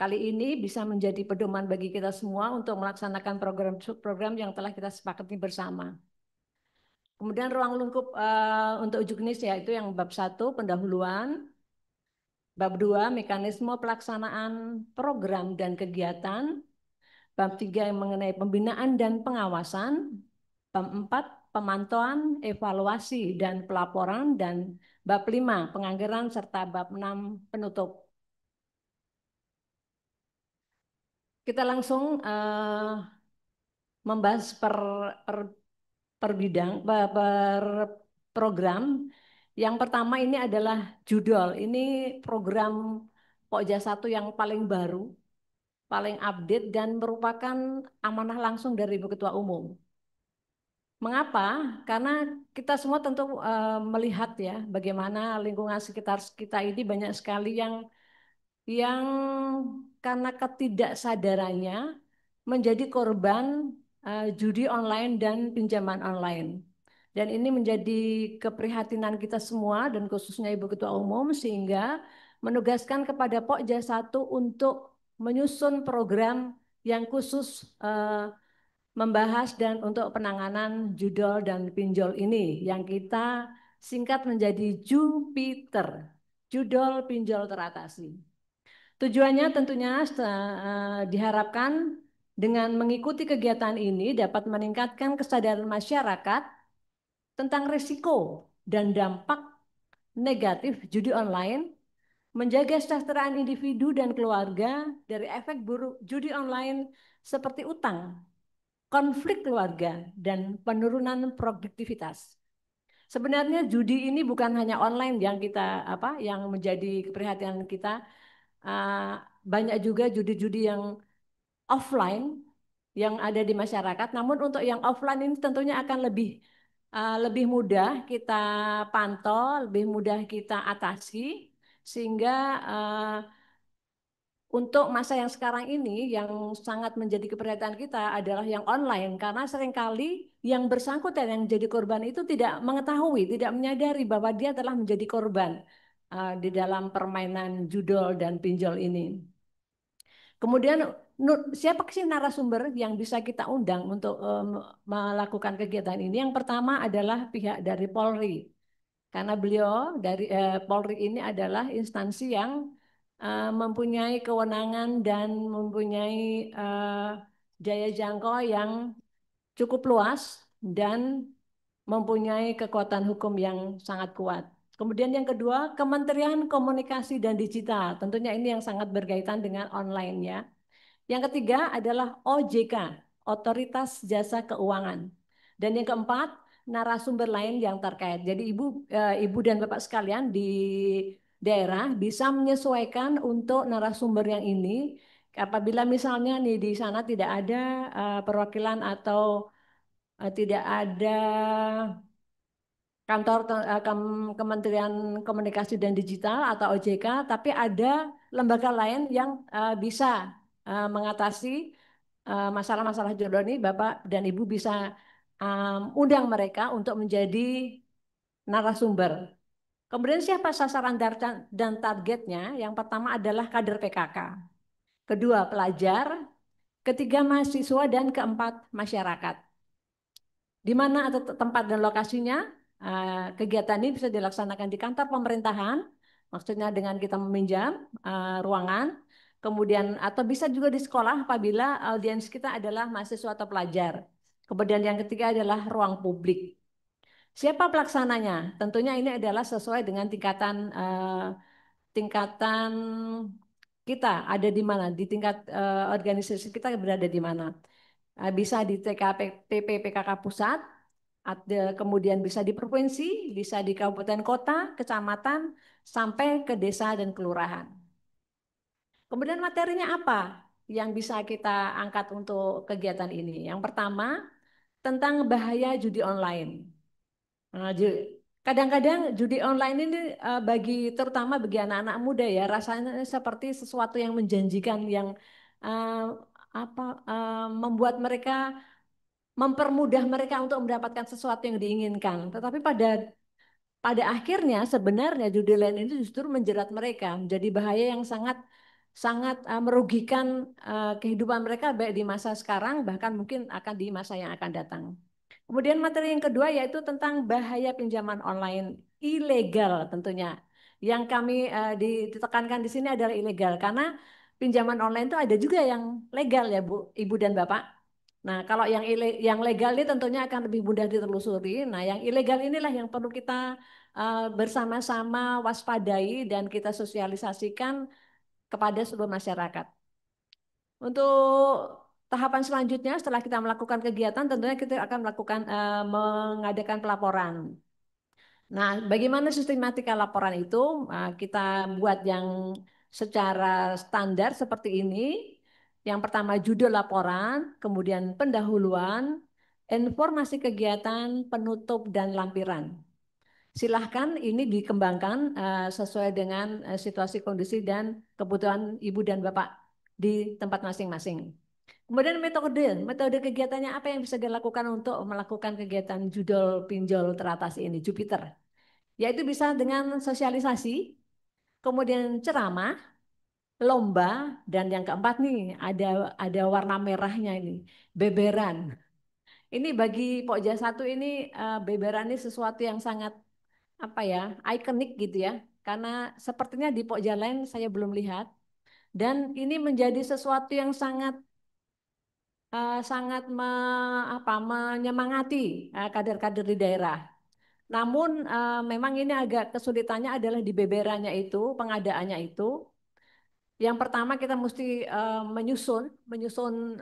kali ini bisa menjadi pedoman bagi kita semua untuk melaksanakan program-program yang telah kita sepakati bersama. Kemudian ruang lingkup untuk Juknis yaitu yang bab 1 pendahuluan, bab 2 mekanisme pelaksanaan program dan kegiatan, bab 3 yang mengenai pembinaan dan pengawasan, bab 4 pemantauan, evaluasi, dan pelaporan, dan bab 5 penganggaran, serta bab 6 penutup. Kita langsung membahas per bidang, per program. Yang pertama ini adalah judul. Ini program Pokja 1 yang paling baru, paling update, dan merupakan amanah langsung dari Ibu Ketua Umum. Mengapa? Karena kita semua tentu melihat ya bagaimana lingkungan sekitar kita ini banyak sekali yang karena ketidaksadarannya menjadi korban judi online dan pinjaman online. Dan ini menjadi keprihatinan kita semua dan khususnya Ibu Ketua Umum sehingga menugaskan kepada Pokja 1 untuk menyusun program yang khusus membahas dan untuk penanganan judol dan pinjol ini yang kita singkat menjadi Jupiter, judol pinjol teratasi. Tujuannya tentunya diharapkan dengan mengikuti kegiatan ini dapat meningkatkan kesadaran masyarakat tentang risiko dan dampak negatif judi online menjaga kesejahteraan individu dan keluarga dari efek buruk judi online seperti utang, konflik keluarga, dan penurunan produktivitas. Sebenarnya judi ini bukan hanya online yang menjadi keprihatinan kita. Banyak juga judi-judi yang offline yang ada di masyarakat. Namun untuk yang offline ini tentunya akan lebih mudah kita pantau, lebih mudah kita atasi, sehingga untuk masa yang sekarang ini yang sangat menjadi keperhatian kita adalah yang online, karena seringkali yang bersangkutan yang menjadi korban itu tidak mengetahui, tidak menyadari bahwa dia telah menjadi korban di dalam permainan judol dan pinjol ini. Kemudian siapa sih narasumber yang bisa kita undang untuk melakukan kegiatan ini? Yang pertama adalah pihak dari Polri, karena beliau dari Polri ini adalah instansi yang mempunyai kewenangan dan mempunyai daya jangkau yang cukup luas dan mempunyai kekuatan hukum yang sangat kuat. Kemudian yang kedua, Kementerian Komunikasi dan Digital. Tentunya ini yang sangat berkaitan dengan online ya. Yang ketiga adalah OJK, Otoritas Jasa Keuangan. Dan yang keempat, narasumber lain yang terkait. Jadi Ibu dan Bapak sekalian di daerah bisa menyesuaikan untuk narasumber yang ini. Apabila misalnya nih di sana tidak ada perwakilan atau tidak ada kantor Kementerian Komunikasi dan Digital atau OJK, tapi ada lembaga lain yang bisa mengatasi masalah-masalah jodoh ini, Bapak dan Ibu bisa undang mereka untuk menjadi narasumber. Kemudian siapa sasaran dan targetnya? Yang pertama adalah kader PKK, kedua pelajar, ketiga mahasiswa, dan keempat masyarakat. Di mana atau tempat dan lokasinya? Kegiatan ini bisa dilaksanakan di kantor pemerintahan, maksudnya dengan kita meminjam ruangan, kemudian atau bisa juga di sekolah apabila audiens kita adalah mahasiswa atau pelajar. Kemudian yang ketiga adalah ruang publik. Siapa pelaksananya? Tentunya ini adalah sesuai dengan tingkatan kita ada di mana, di tingkat organisasi kita berada di mana. Bisa di TKPP PKK pusat, kemudian bisa di provinsi, bisa di kabupaten kota, kecamatan, sampai ke desa dan kelurahan. Kemudian materinya apa yang bisa kita angkat untuk kegiatan ini? Yang pertama, tentang bahaya judi online. Kadang-kadang judi online ini terutama bagi anak-anak muda ya, rasanya seperti sesuatu yang menjanjikan, yang membuat mereka, mempermudah mereka untuk mendapatkan sesuatu yang diinginkan. Tetapi pada akhirnya sebenarnya judi online ini justru menjerat mereka, menjadi bahaya yang sangat merugikan kehidupan mereka baik di masa sekarang, bahkan mungkin akan di masa yang akan datang. Kemudian materi yang kedua yaitu tentang bahaya pinjaman online ilegal tentunya. Yang kami ditekankan di sini adalah ilegal, karena pinjaman online itu ada juga yang legal ya Bu, Ibu dan Bapak. Nah, kalau yang legal ini tentunya akan lebih mudah ditelusuri. Nah, yang ilegal inilah yang perlu kita bersama-sama waspadai dan kita sosialisasikan kepada seluruh masyarakat. Untuk tahapan selanjutnya, setelah kita melakukan kegiatan, tentunya kita akan mengadakan pelaporan. Nah, bagaimana sistematika laporan itu? Kita buat yang secara standar seperti ini. Yang pertama judul laporan, kemudian pendahuluan, informasi kegiatan, penutup, dan lampiran. Silahkan ini dikembangkan sesuai dengan situasi kondisi dan kebutuhan Ibu dan Bapak di tempat masing-masing. Kemudian metode kegiatannya apa yang bisa dilakukan untuk melakukan kegiatan judol pinjol teratasi ini, Jupiter? Yaitu bisa dengan sosialisasi, kemudian ceramah, lomba, dan yang keempat nih ada warna merahnya ini, beberan. Ini bagi Pokja 1 ini beberan ini sesuatu yang sangat ikonik gitu ya. Karena sepertinya di Pokja lain saya belum lihat, dan ini menjadi sesuatu yang sangat menyemangati kader-kader di daerah. Namun memang ini agak kesulitannya adalah di beberannya itu, pengadaannya itu. Yang pertama kita mesti menyusun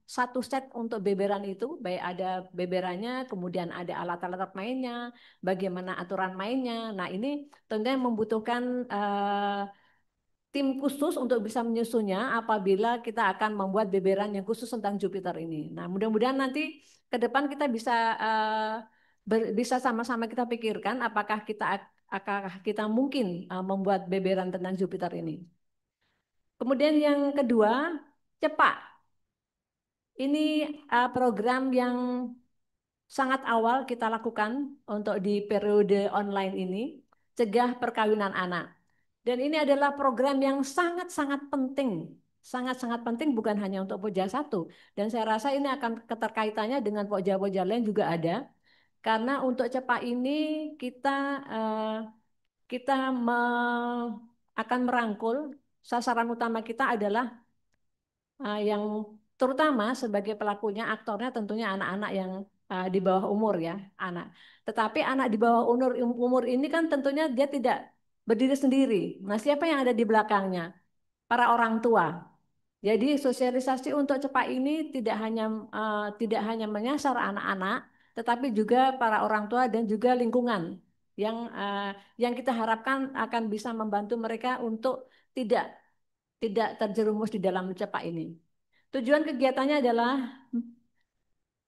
satu set untuk beberan itu, baik ada beberannya, kemudian ada alat-alat mainnya, bagaimana aturan mainnya. Nah ini tentunya membutuhkan tim khusus untuk bisa menyusunnya apabila kita akan membuat beberan yang khusus tentang Jupiter ini. Nah mudah-mudahan nanti ke depan kita bisa bisa sama-sama kita pikirkan apakah kita mungkin membuat beberan tentang Jupiter ini. Kemudian yang kedua, cepat. Ini program yang sangat awal kita lakukan untuk di periode online ini, cegah perkawinan anak. Dan ini adalah program yang sangat-sangat penting. Sangat-sangat penting bukan hanya untuk Pokja 1. Dan saya rasa ini akan keterkaitannya dengan Pokja-Pokja lain juga ada. Karena untuk cepat ini kita eh, kita akan merangkul sasaran utama kita adalah yang terutama sebagai pelakunya aktornya tentunya anak-anak yang di bawah umur ya anak. Tetapi anak di bawah umur ini kan tentunya dia tidak berdiri sendiri. Nah, siapa yang ada di belakangnya? Para orang tua. Jadi sosialisasi untuk cepat ini tidak hanya menyasar anak-anak, tetapi juga para orang tua dan juga lingkungan yang kita harapkan akan bisa membantu mereka untuk tidak tidak terjerumus di dalam cepat ini. Tujuan kegiatannya adalah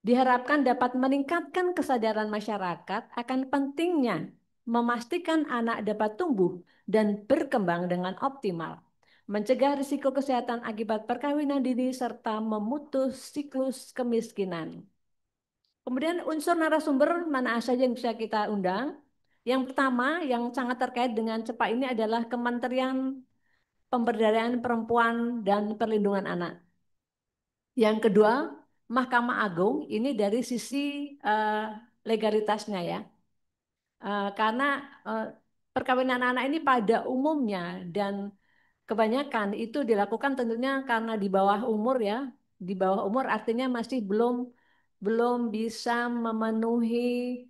diharapkan dapat meningkatkan kesadaran masyarakat akan pentingnya memastikan anak dapat tumbuh dan berkembang dengan optimal, mencegah risiko kesehatan akibat perkawinan dini, serta memutus siklus kemiskinan. Kemudian unsur narasumber mana saja yang bisa kita undang. Yang pertama yang sangat terkait dengan cepat ini adalah Kementerian Pemberdayaan Perempuan dan Perlindungan Anak. Yang kedua, Mahkamah Agung ini dari sisi legalitasnya ya. Karena perkawinan anak ini pada umumnya dan kebanyakan itu dilakukan tentunya karena di bawah umur ya. Di bawah umur artinya masih belum bisa memenuhi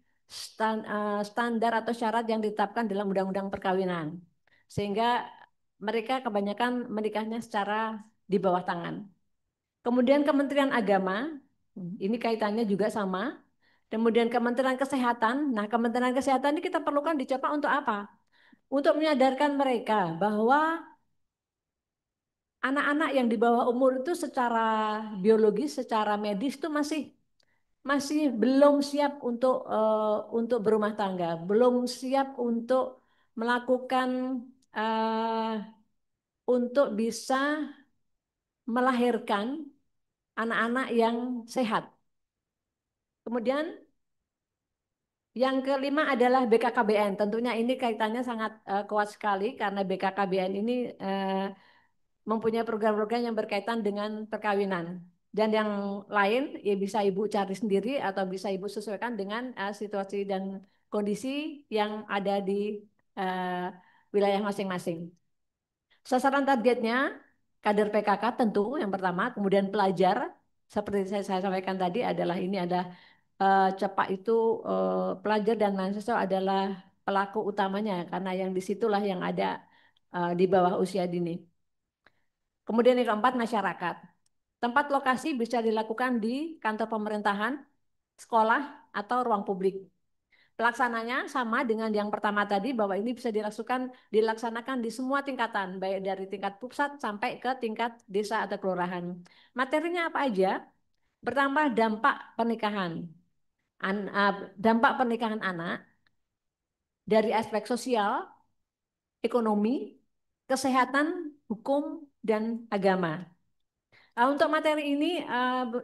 standar atau syarat yang ditetapkan dalam Undang-Undang Perkawinan. Sehingga mereka kebanyakan menikahnya secara di bawah tangan. Kemudian Kementerian Agama, ini kaitannya juga sama. Kemudian Kementerian Kesehatan. Nah, Kementerian Kesehatan ini kita perlukan di Jepang untuk apa? Untuk menyadarkan mereka bahwa anak-anak yang di bawah umur itu secara biologis, secara medis itu masih belum siap untuk berumah tangga, belum siap untuk melakukan untuk bisa melahirkan anak-anak yang sehat. Kemudian yang kelima adalah BKKBN. Tentunya ini kaitannya sangat kuat sekali karena BKKBN ini mempunyai program-program yang berkaitan dengan perkawinan. Dan yang lain ya bisa Ibu cari sendiri atau bisa Ibu sesuaikan dengan situasi dan kondisi yang ada di wilayah masing-masing. Sasaran targetnya kader PKK tentu yang pertama, kemudian pelajar seperti saya sampaikan tadi adalah ini ada cepak itu pelajar dan mahasiswa adalah pelaku utamanya karena yang disitulah yang ada di bawah usia dini. Kemudian yang keempat masyarakat. Tempat lokasi bisa dilakukan di kantor pemerintahan, sekolah, atau ruang publik. Pelaksananya sama dengan yang pertama tadi bahwa ini bisa dilaksanakan di semua tingkatan, baik dari tingkat pusat sampai ke tingkat desa atau kelurahan. Materinya apa aja? Pertama, dampak pernikahan anak dari aspek sosial, ekonomi, kesehatan, hukum, dan agama. Untuk materi ini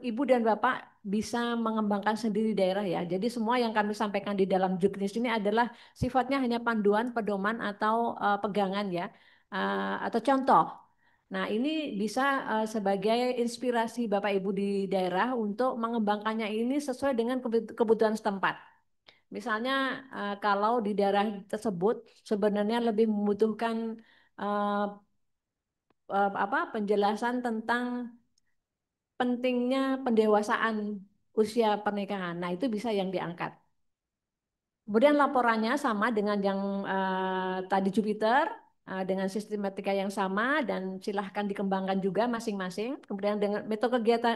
Ibu dan Bapak bisa mengembangkan sendiri daerah ya. Jadi semua yang kami sampaikan di dalam juknis ini adalah sifatnya hanya panduan, pedoman atau pegangan ya, atau contoh. Nah ini bisa sebagai inspirasi Bapak Ibu di daerah untuk mengembangkannya ini sesuai dengan kebutuhan setempat. Misalnya kalau di daerah tersebut sebenarnya lebih membutuhkan penjelasan tentang pentingnya pendewasaan usia pernikahan. Nah, itu bisa yang diangkat. Kemudian laporannya sama dengan yang tadi Jupiter, dengan sistematika yang sama dan silahkan dikembangkan juga masing-masing. Kemudian dengan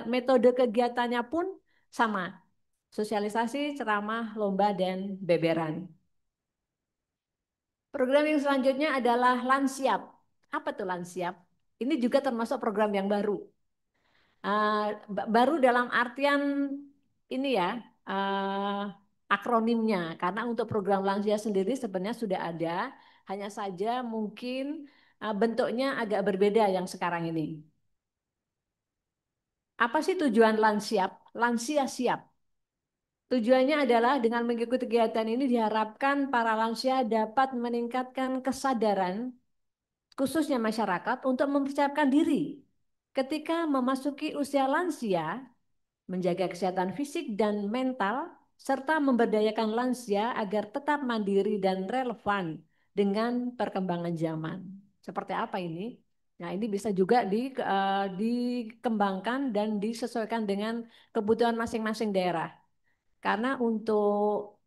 metode kegiatannya pun sama. Sosialisasi, ceramah, lomba, dan beberan. Program yang selanjutnya adalah Lansiap. Apa tuh Lansiap? Ini juga termasuk program yang baru. Baru dalam artian ini ya, akronimnya. Karena untuk program lansia sendiri sebenarnya sudah ada, hanya saja mungkin bentuknya agak berbeda yang sekarang ini. Apa sih tujuan Lansiap? Lansia siap. Tujuannya adalah dengan mengikuti kegiatan ini diharapkan para lansia dapat meningkatkan kesadaran khususnya masyarakat untuk mempersiapkan diri ketika memasuki usia lansia, menjaga kesehatan fisik dan mental, serta memberdayakan lansia agar tetap mandiri dan relevan dengan perkembangan zaman. Seperti apa ini? Nah, ini bisa juga dikembangkan dan disesuaikan dengan kebutuhan masing-masing daerah. Karena untuk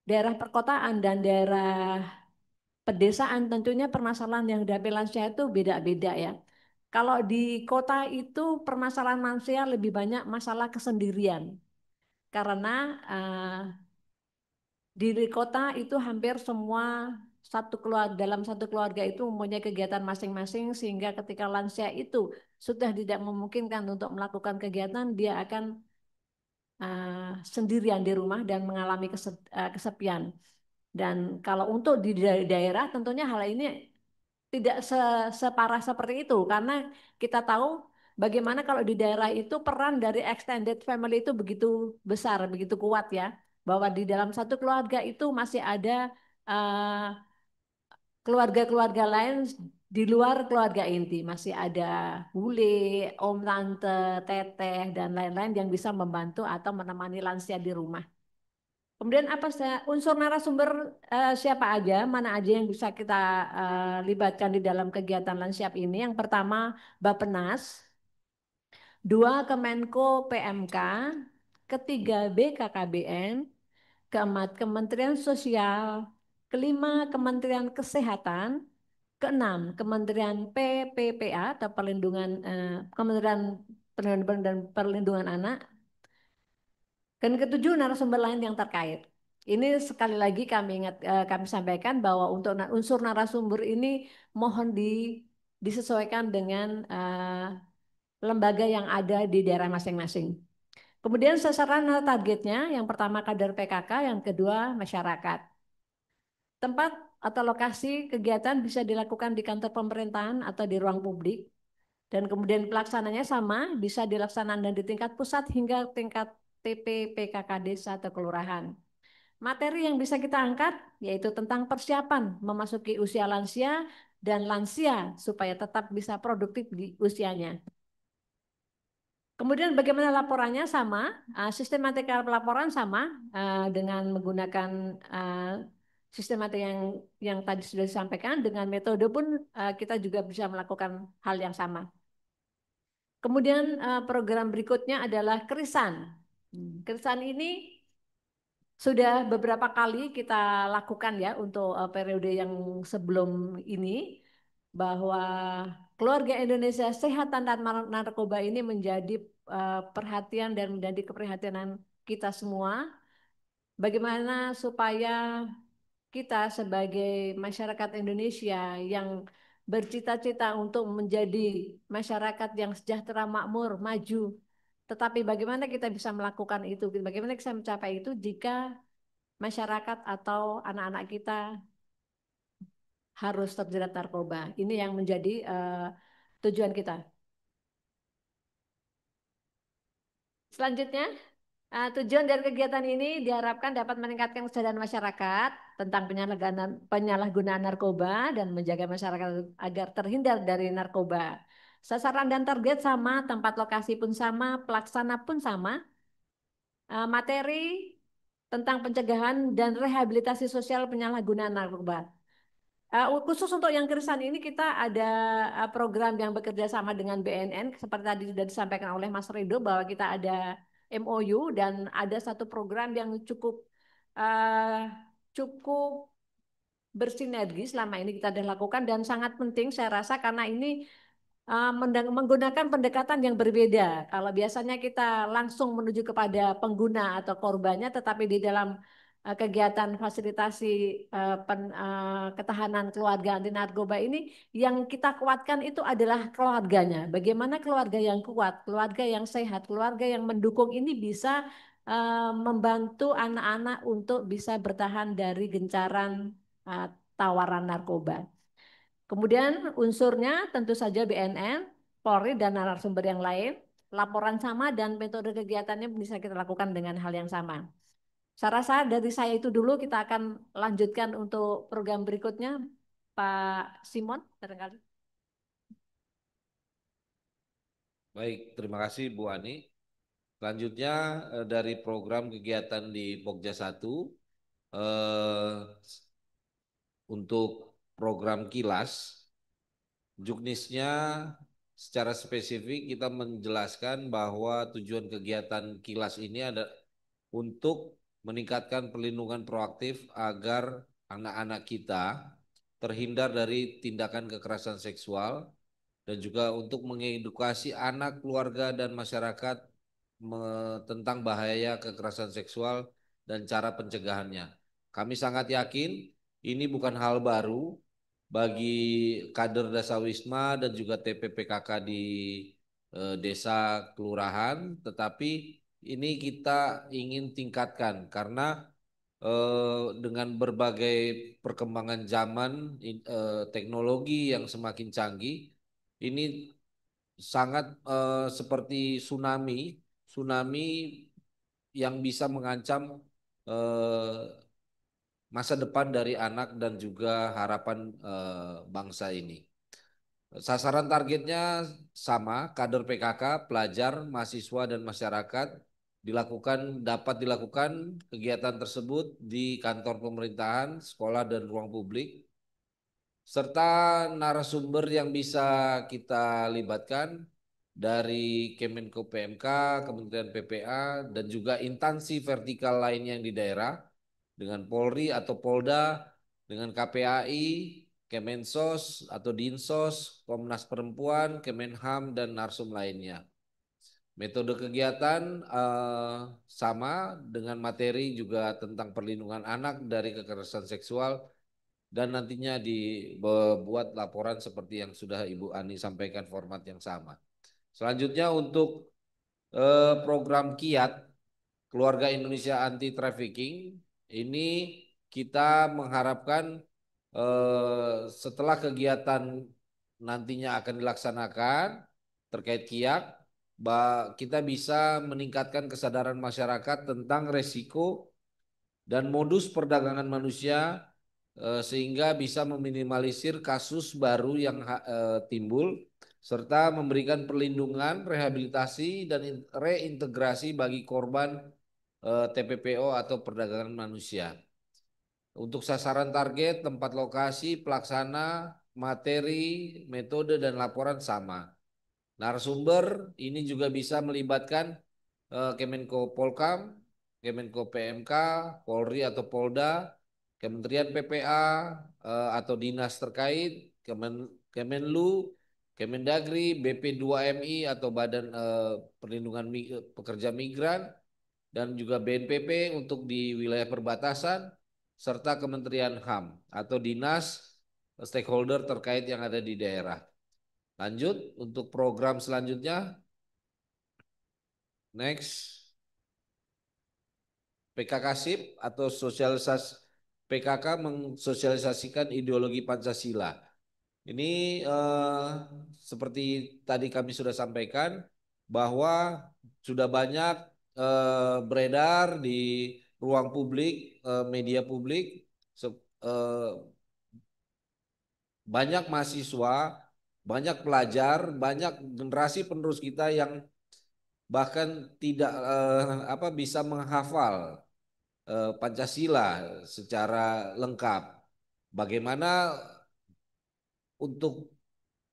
daerah perkotaan dan daerah pedesaan tentunya permasalahan yang dihadapi lansia itu beda-beda ya. Kalau di kota itu permasalahan lansia lebih banyak masalah kesendirian. Karena di kota itu hampir semua dalam satu keluarga itu mempunyai kegiatan masing-masing sehingga ketika lansia itu sudah tidak memungkinkan untuk melakukan kegiatan, dia akan sendirian di rumah dan mengalami kesepian. Dan kalau untuk di daerah tentunya hal ini tidak separah seperti itu karena kita tahu bagaimana kalau di daerah itu peran dari extended family itu begitu besar, begitu kuat ya, bahwa di dalam satu keluarga itu masih ada keluarga-keluarga lain di luar keluarga inti, masih ada bule, om, tante, teteh, dan lain-lain yang bisa membantu atau menemani lansia di rumah. Kemudian apa unsur narasumber siapa aja, mana aja yang bisa kita libatkan di dalam kegiatan Lansiap ini. Yang pertama Bappenas, dua Kemenko PMK, ketiga BKKBN, keempat Kementerian Sosial, kelima Kementerian Kesehatan, keenam Kementerian PPPA atau Kementerian Pendidikan dan Perlindungan Anak, dan ketujuh narasumber lain yang terkait. Ini sekali lagi kami sampaikan bahwa untuk unsur narasumber ini mohon disesuaikan dengan lembaga yang ada di daerah masing-masing. Kemudian sasaran targetnya, yang pertama kader PKK, yang kedua masyarakat. Tempat atau lokasi kegiatan bisa dilakukan di kantor pemerintahan atau di ruang publik. Dan kemudian pelaksananya sama, bisa dilaksanakan di tingkat pusat hingga tingkat TP, PKK desa atau kelurahan. Materi yang bisa kita angkat yaitu tentang persiapan memasuki usia lansia dan lansia supaya tetap bisa produktif di usianya. Kemudian bagaimana laporannya sama, sistematika pelaporan sama dengan menggunakan sistematika yang tadi sudah disampaikan, dengan metode pun kita juga bisa melakukan hal yang sama. Kemudian program berikutnya adalah Krisan. Krisan ini sudah beberapa kali kita lakukan ya untuk periode yang sebelum ini, bahwa keluarga Indonesia sehat tanpa narkoba ini menjadi perhatian dan menjadi keprihatinan kita semua. Bagaimana supaya kita sebagai masyarakat Indonesia yang bercita-cita untuk menjadi masyarakat yang sejahtera, makmur, maju, tetapi bagaimana kita bisa melakukan itu, bagaimana kita mencapai itu jika masyarakat atau anak-anak kita harus terjerat narkoba. Ini yang menjadi tujuan kita. Selanjutnya, tujuan dari kegiatan ini diharapkan dapat meningkatkan kesadaran masyarakat tentang penyalahgunaan narkoba dan menjaga masyarakat agar terhindar dari narkoba. Sasaran dan target sama, tempat lokasi pun sama, pelaksana pun sama. Materi tentang pencegahan dan rehabilitasi sosial penyalahgunaan narkoba. Khusus untuk yang Krisan ini kita ada program yang bekerja sama dengan BNN seperti tadi sudah disampaikan oleh Mas Rido bahwa kita ada MOU dan ada satu program yang cukup cukup bersinergi selama ini kita sudah lakukan dan sangat penting saya rasa karena ini menggunakan pendekatan yang berbeda. Kalau biasanya kita langsung menuju kepada pengguna atau korbannya, tetapi di dalam kegiatan fasilitasi ketahanan keluarga anti narkoba ini yang kita kuatkan itu adalah keluarganya. Bagaimana keluarga yang kuat, keluarga yang sehat, keluarga yang mendukung ini bisa membantu anak-anak untuk bisa bertahan dari gencaran tawaran narkoba. Kemudian unsurnya tentu saja BNN, Polri, dan narasumber yang lain. Laporan sama dan metode kegiatannya bisa kita lakukan dengan hal yang sama. Saya rasa dari saya itu dulu, kita akan lanjutkan untuk program berikutnya. Pak Simon, barangkali. Baik, terima kasih Bu Ani. Selanjutnya dari program kegiatan di Pokja 1 untuk program kilas, juknisnya secara spesifik kita menjelaskan bahwa tujuan kegiatan kilas ini ada untuk meningkatkan perlindungan proaktif agar anak-anak kita terhindar dari tindakan kekerasan seksual dan juga untuk mengedukasi anak, keluarga, dan masyarakat tentang bahaya kekerasan seksual dan cara pencegahannya. Kami sangat yakin ini bukan hal baru bagi kader Dasawisma dan juga TPPKK di desa kelurahan, tetapi ini kita ingin tingkatkan karena dengan berbagai perkembangan zaman, teknologi yang semakin canggih, ini sangat seperti tsunami yang bisa mengancam masa depan dari anak dan juga harapan bangsa ini. Sasaran targetnya sama, kader PKK, pelajar, mahasiswa, dan masyarakat dapat dilakukan kegiatan tersebut di kantor pemerintahan, sekolah, dan ruang publik, serta narasumber yang bisa kita libatkan dari Kemenko PMK, Kementerian PPA, dan juga instansi vertikal lainnya yang di daerah, dengan Polri atau Polda, dengan KPAI, Kemensos atau Dinsos, Komnas Perempuan, Kemenham, dan narsum lainnya. Metode kegiatan sama dengan materi juga tentang perlindungan anak dari kekerasan seksual dan nantinya dibuat laporan seperti yang sudah Ibu Ani sampaikan, format yang sama. Selanjutnya untuk program KIAT, Keluarga Indonesia Anti Trafficking, ini kita mengharapkan setelah kegiatan nantinya akan dilaksanakan terkait KIAT, kita bisa meningkatkan kesadaran masyarakat tentang resiko dan modus perdagangan manusia sehingga bisa meminimalisir kasus baru yang timbul serta memberikan perlindungan, rehabilitasi, dan reintegrasi bagi korban TPPO atau perdagangan manusia. Untuk sasaran target, tempat lokasi, pelaksana, materi, metode, dan laporan sama. Narasumber ini juga bisa melibatkan Kemenko Polkam, Kemenko PMK, Polri atau Polda, Kementerian PPA atau dinas terkait, Kemenlu, Kemendagri, BP2MI atau Badan Perlindungan Pekerja Migran, dan juga BNPB untuk di wilayah perbatasan, serta Kementerian HAM atau dinas stakeholder terkait yang ada di daerah. Lanjut untuk program selanjutnya. Next. PKK SIP atau sosialisasi PKK mensosialisasikan ideologi Pancasila. Ini seperti tadi kami sudah sampaikan bahwa sudah banyak beredar di ruang publik, media publik, banyak mahasiswa, banyak pelajar, banyak generasi penerus kita yang bahkan tidak bisa menghafal Pancasila secara lengkap. Bagaimana untuk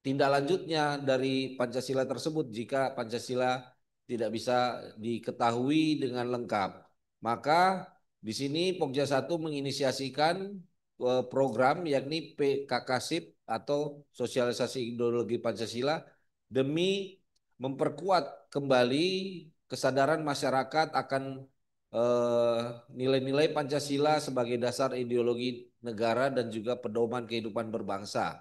tindak lanjutnya dari Pancasila tersebut jika Pancasila tidak bisa diketahui dengan lengkap? Maka Di sini Pokja 1 menginisiasikan program yakni PKKSIP atau Sosialisasi Ideologi Pancasila demi memperkuat kembali kesadaran masyarakat akan nilai-nilai Pancasila sebagai dasar ideologi negara dan juga pedoman kehidupan berbangsa.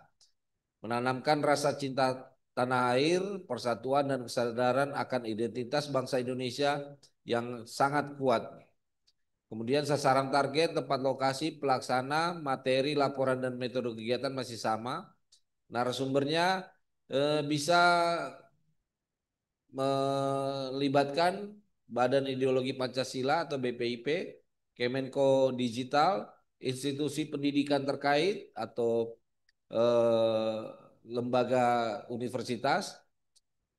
Menanamkan rasa cinta tanah air, persatuan dan kesadaran akan identitas bangsa Indonesia yang sangat kuat. Kemudian sasaran target, tempat lokasi, pelaksana, materi, laporan dan metode kegiatan masih sama. Narasumbernya bisa melibatkan Badan Ideologi Pancasila atau BPIP, Kemenko Digital, institusi pendidikan terkait atau lembaga universitas,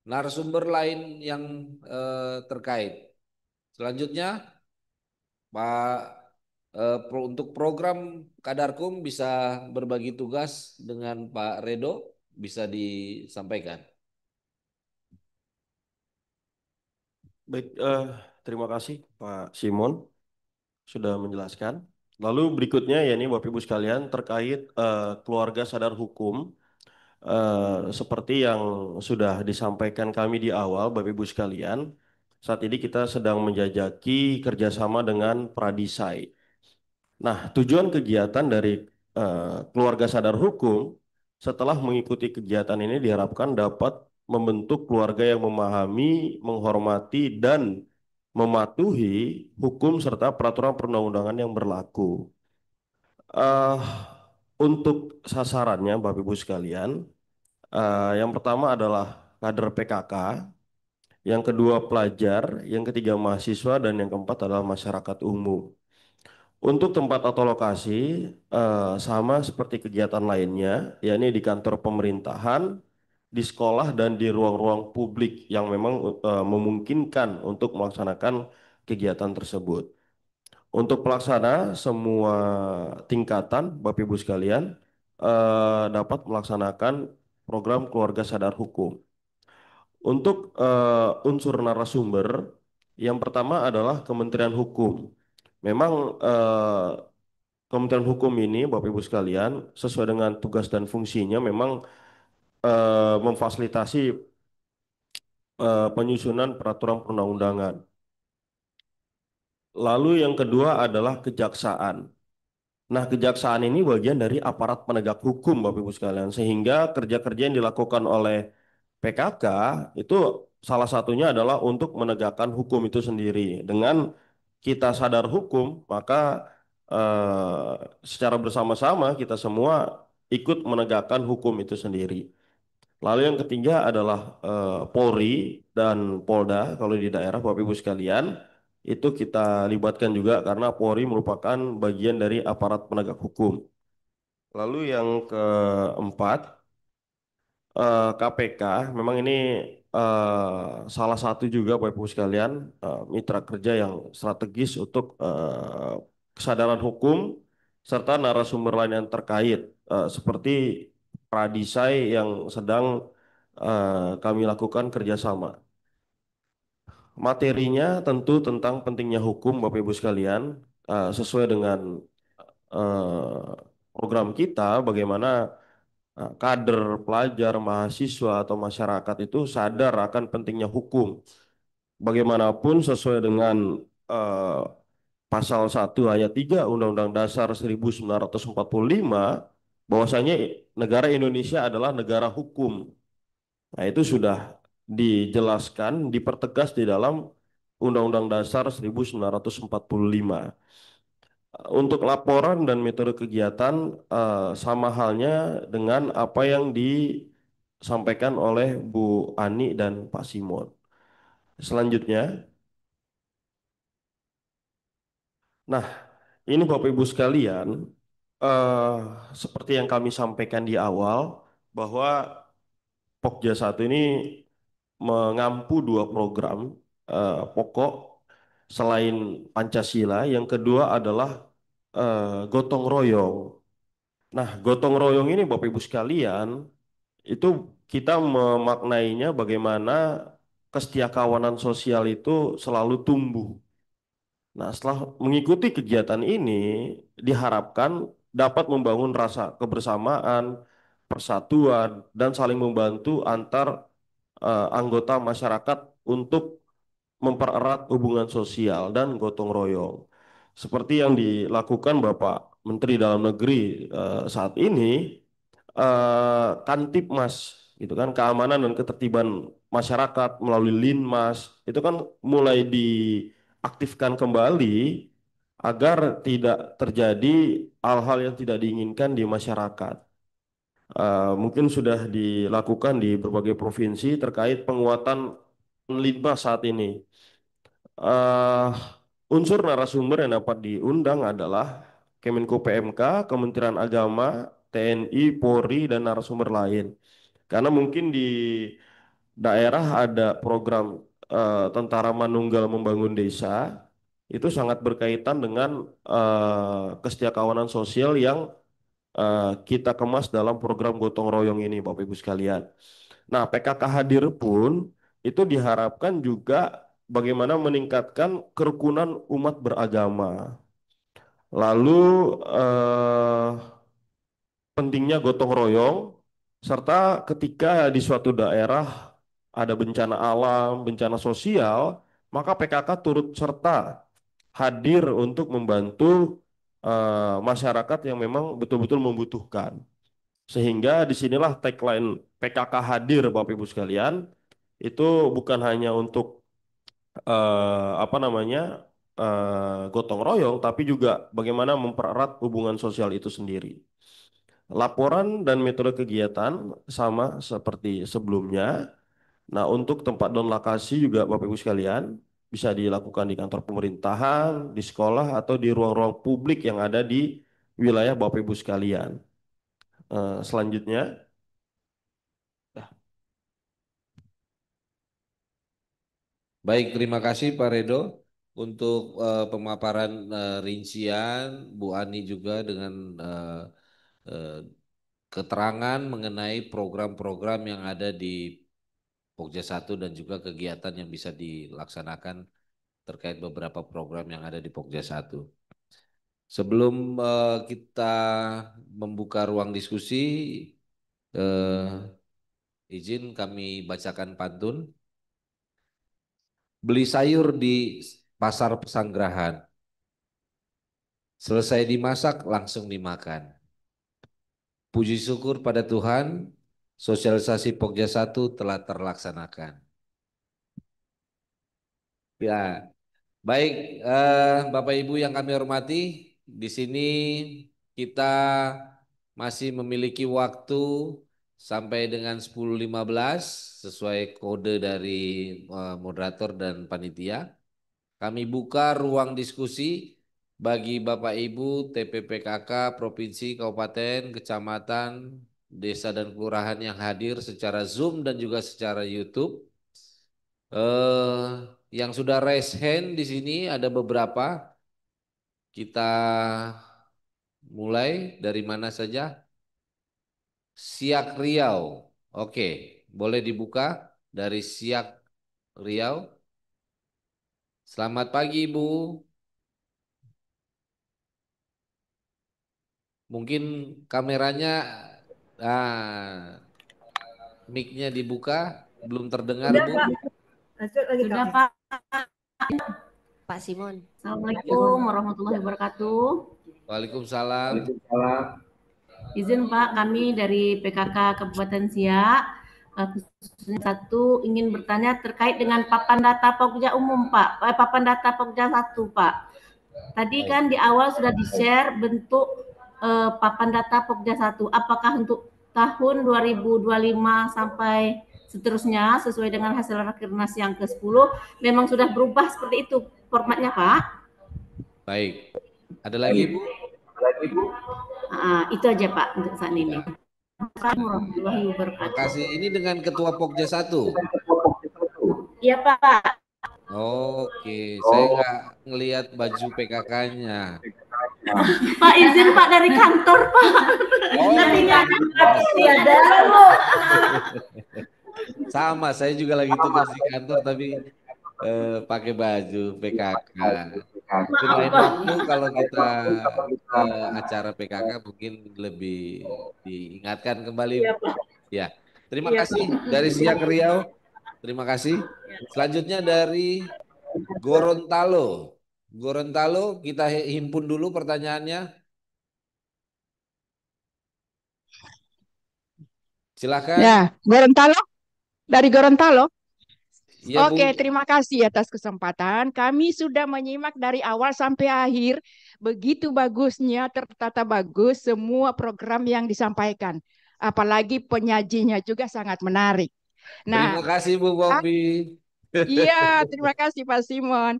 narasumber lain yang terkait. Selanjutnya, Pak, untuk program Kadarkum bisa berbagi tugas dengan Pak Redo, bisa disampaikan. Baik, terima kasih Pak Simon sudah menjelaskan. Lalu berikutnya ya ini Bapak Ibu sekalian terkait keluarga sadar hukum. Seperti yang sudah disampaikan kami di awal, Bapak Ibu sekalian, saat ini kita sedang menjajaki kerjasama dengan Pradisai. Nah, tujuan kegiatan dari keluarga sadar hukum setelah mengikuti kegiatan ini diharapkan dapat membentuk keluarga yang memahami, menghormati, dan mematuhi hukum serta peraturan perundang-undangan yang berlaku. Eh, untuk sasarannya, Bapak Ibu sekalian, yang pertama adalah kader PKK, yang kedua pelajar, yang ketiga mahasiswa, dan yang keempat adalah masyarakat umum. Untuk tempat atau lokasi, sama seperti kegiatan lainnya, yakni di kantor pemerintahan, di sekolah, dan di ruang-ruang publik yang memang memungkinkan untuk melaksanakan kegiatan tersebut. Untuk pelaksana, semua tingkatan, Bapak Ibu sekalian, dapat melaksanakan program keluarga sadar hukum. Untuk unsur narasumber, yang pertama adalah Kementerian Hukum. Memang Kementerian Hukum ini, Bapak Ibu sekalian, sesuai dengan tugas dan fungsinya, memang memfasilitasi penyusunan peraturan perundang-undangan. Lalu yang kedua adalah Kejaksaan. Nah, kejaksaan ini bagian dari aparat penegak hukum, Bapak Ibu sekalian, sehingga kerja-kerja yang dilakukan oleh PKK itu salah satunya adalah untuk menegakkan hukum itu sendiri. Dengan kita sadar hukum, maka secara bersama-sama kita semua ikut menegakkan hukum itu sendiri. Lalu yang ketiga adalah Polri dan Polda, kalau di daerah Bapak Ibu sekalian, itu kita libatkan juga karena Polri merupakan bagian dari aparat penegak hukum. Lalu yang keempat, KPK, memang ini salah satu juga Bapak Ibu sekalian, mitra kerja yang strategis untuk kesadaran hukum serta narasumber lain yang terkait, seperti Pradisai yang sedang kami lakukan kerjasama. Materinya tentu tentang pentingnya hukum, Bapak Ibu sekalian, sesuai dengan program kita, bagaimana kader, pelajar, mahasiswa, atau masyarakat itu sadar akan pentingnya hukum. Bagaimanapun sesuai dengan eh, pasal 1 ayat 3 Undang-Undang Dasar 1945, bahwasanya negara Indonesia adalah negara hukum. Nah, itu sudah dijelaskan, dipertegas di dalam Undang-Undang Dasar 1945. Untuk laporan dan metode kegiatan sama halnya dengan apa yang disampaikan oleh Bu Ani dan Pak Simon. Selanjutnya, nah ini Bapak Ibu sekalian, eh, seperti yang kami sampaikan di awal bahwa Pokja 1 ini mengampu dua program pokok selain Pancasila. Yang kedua adalah gotong royong. Nah, gotong royong ini Bapak Ibu sekalian, itu kita memaknainya bagaimana kesetiakawanan sosial itu selalu tumbuh. Nah, setelah mengikuti kegiatan ini, diharapkan dapat membangun rasa kebersamaan, persatuan, dan saling membantu antar anggota masyarakat untuk mempererat hubungan sosial dan gotong royong. Seperti yang dilakukan Bapak Menteri Dalam Negeri saat ini, Kantipmas, gitu kan, keamanan dan ketertiban masyarakat melalui Linmas, itu kan mulai diaktifkan kembali agar tidak terjadi hal-hal yang tidak diinginkan di masyarakat. Mungkin sudah dilakukan di berbagai provinsi terkait penguatan Linmas saat ini. eh Unsur narasumber yang dapat diundang adalah Kemenko PMK, Kementerian Agama, TNI, Polri, dan narasumber lain. Karena mungkin di daerah ada program Tentara Manunggal Membangun Desa, itu sangat berkaitan dengan kesetiakawanan sosial yang kita kemas dalam program gotong royong ini, Bapak Ibu sekalian. Nah, PKK hadir pun itu diharapkan juga bagaimana meningkatkan kerukunan umat beragama. Lalu pentingnya gotong royong, serta ketika di suatu daerah ada bencana alam, bencana sosial, maka PKK turut serta hadir untuk membantu masyarakat yang memang betul-betul membutuhkan. Sehingga disinilah tagline PKK hadir, Bapak Ibu sekalian, itu bukan hanya untuk apa namanya gotong royong, tapi juga bagaimana mempererat hubungan sosial itu sendiri. Laporan dan metode kegiatan sama seperti sebelumnya. Nah, untuk tempat dan lokasi juga Bapak Ibu sekalian bisa dilakukan di kantor pemerintahan, di sekolah, atau di ruang-ruang publik yang ada di wilayah Bapak Ibu sekalian. Selanjutnya. Baik, terima kasih Pak Redo untuk pemaparan rincian, Bu Ani juga dengan eh, keterangan mengenai program-program yang ada di Pokja 1 dan juga kegiatan yang bisa dilaksanakan terkait beberapa program yang ada di Pokja 1. Sebelum kita membuka ruang diskusi, izin kami bacakan pantun. Beli sayur di pasar Pesanggerahan. Selesai dimasak langsung dimakan. Puji syukur pada Tuhan, sosialisasi Pokja 1 telah terlaksanakan. Ya, baik Bapak Ibu yang kami hormati, di sini kita masih memiliki waktu sampai dengan 10.15 sesuai kode dari moderator dan panitia. Kami buka ruang diskusi bagi Bapak Ibu TPPKK Provinsi, Kabupaten, Kecamatan, Desa dan Kelurahan yang hadir secara Zoom dan juga secara YouTube. Yang sudah raise hand di sini ada beberapa. Kita mulai dari mana saja? Siak Riau. Oke, boleh dibuka dari Siak Riau. Selamat pagi Ibu. Mungkin kameranya, mic-nya dibuka, belum terdengar Bu. Sudah Pak. Pak Simon. Assalamualaikum warahmatullahi wabarakatuh. Waalaikumsalam. Izin Pak, kami dari PKK Kabupaten Siak, khususnya 1 ingin bertanya terkait dengan papan data Pokja umum Pak, papan data Pokja 1 Pak. Tadi kan di awal sudah di-share bentuk papan data Pokja 1. Apakah untuk tahun 2025 sampai seterusnya sesuai dengan hasil Rakernas yang ke-10 memang sudah berubah seperti itu formatnya Pak? Baik. Ada lagi Bu? Itu aja Pak untuk saat ini. Terima kasih. Ini dengan Ketua Pokja 1. Iya Pak. Oke, saya nggak ngelihat baju PKK-nya. Pak izin Pak dari kantor Pak. Tapi nggak ada Bu. Sama, saya juga lagi tugas di kantor tapi pakai baju PKK. Mungkin lain waktu kalau kita acara PKK mungkin lebih diingatkan kembali. Iya, Pak. Ya, terima Iya, kasih Pak. dari Siak Riau. Terima kasih. Selanjutnya dari Gorontalo. Gorontalo, kita himpun dulu pertanyaannya. Silakan. Ya, Gorontalo, dari Gorontalo. Ya, Bu. Oke, terima kasih atas kesempatan. Kami sudah menyimak dari awal sampai akhir. Begitu bagusnya, tertata bagus semua program yang disampaikan. Apalagi penyajinya juga sangat menarik. Terima Nah, kasih Bu Popi. iya, terima kasih Pak Simon.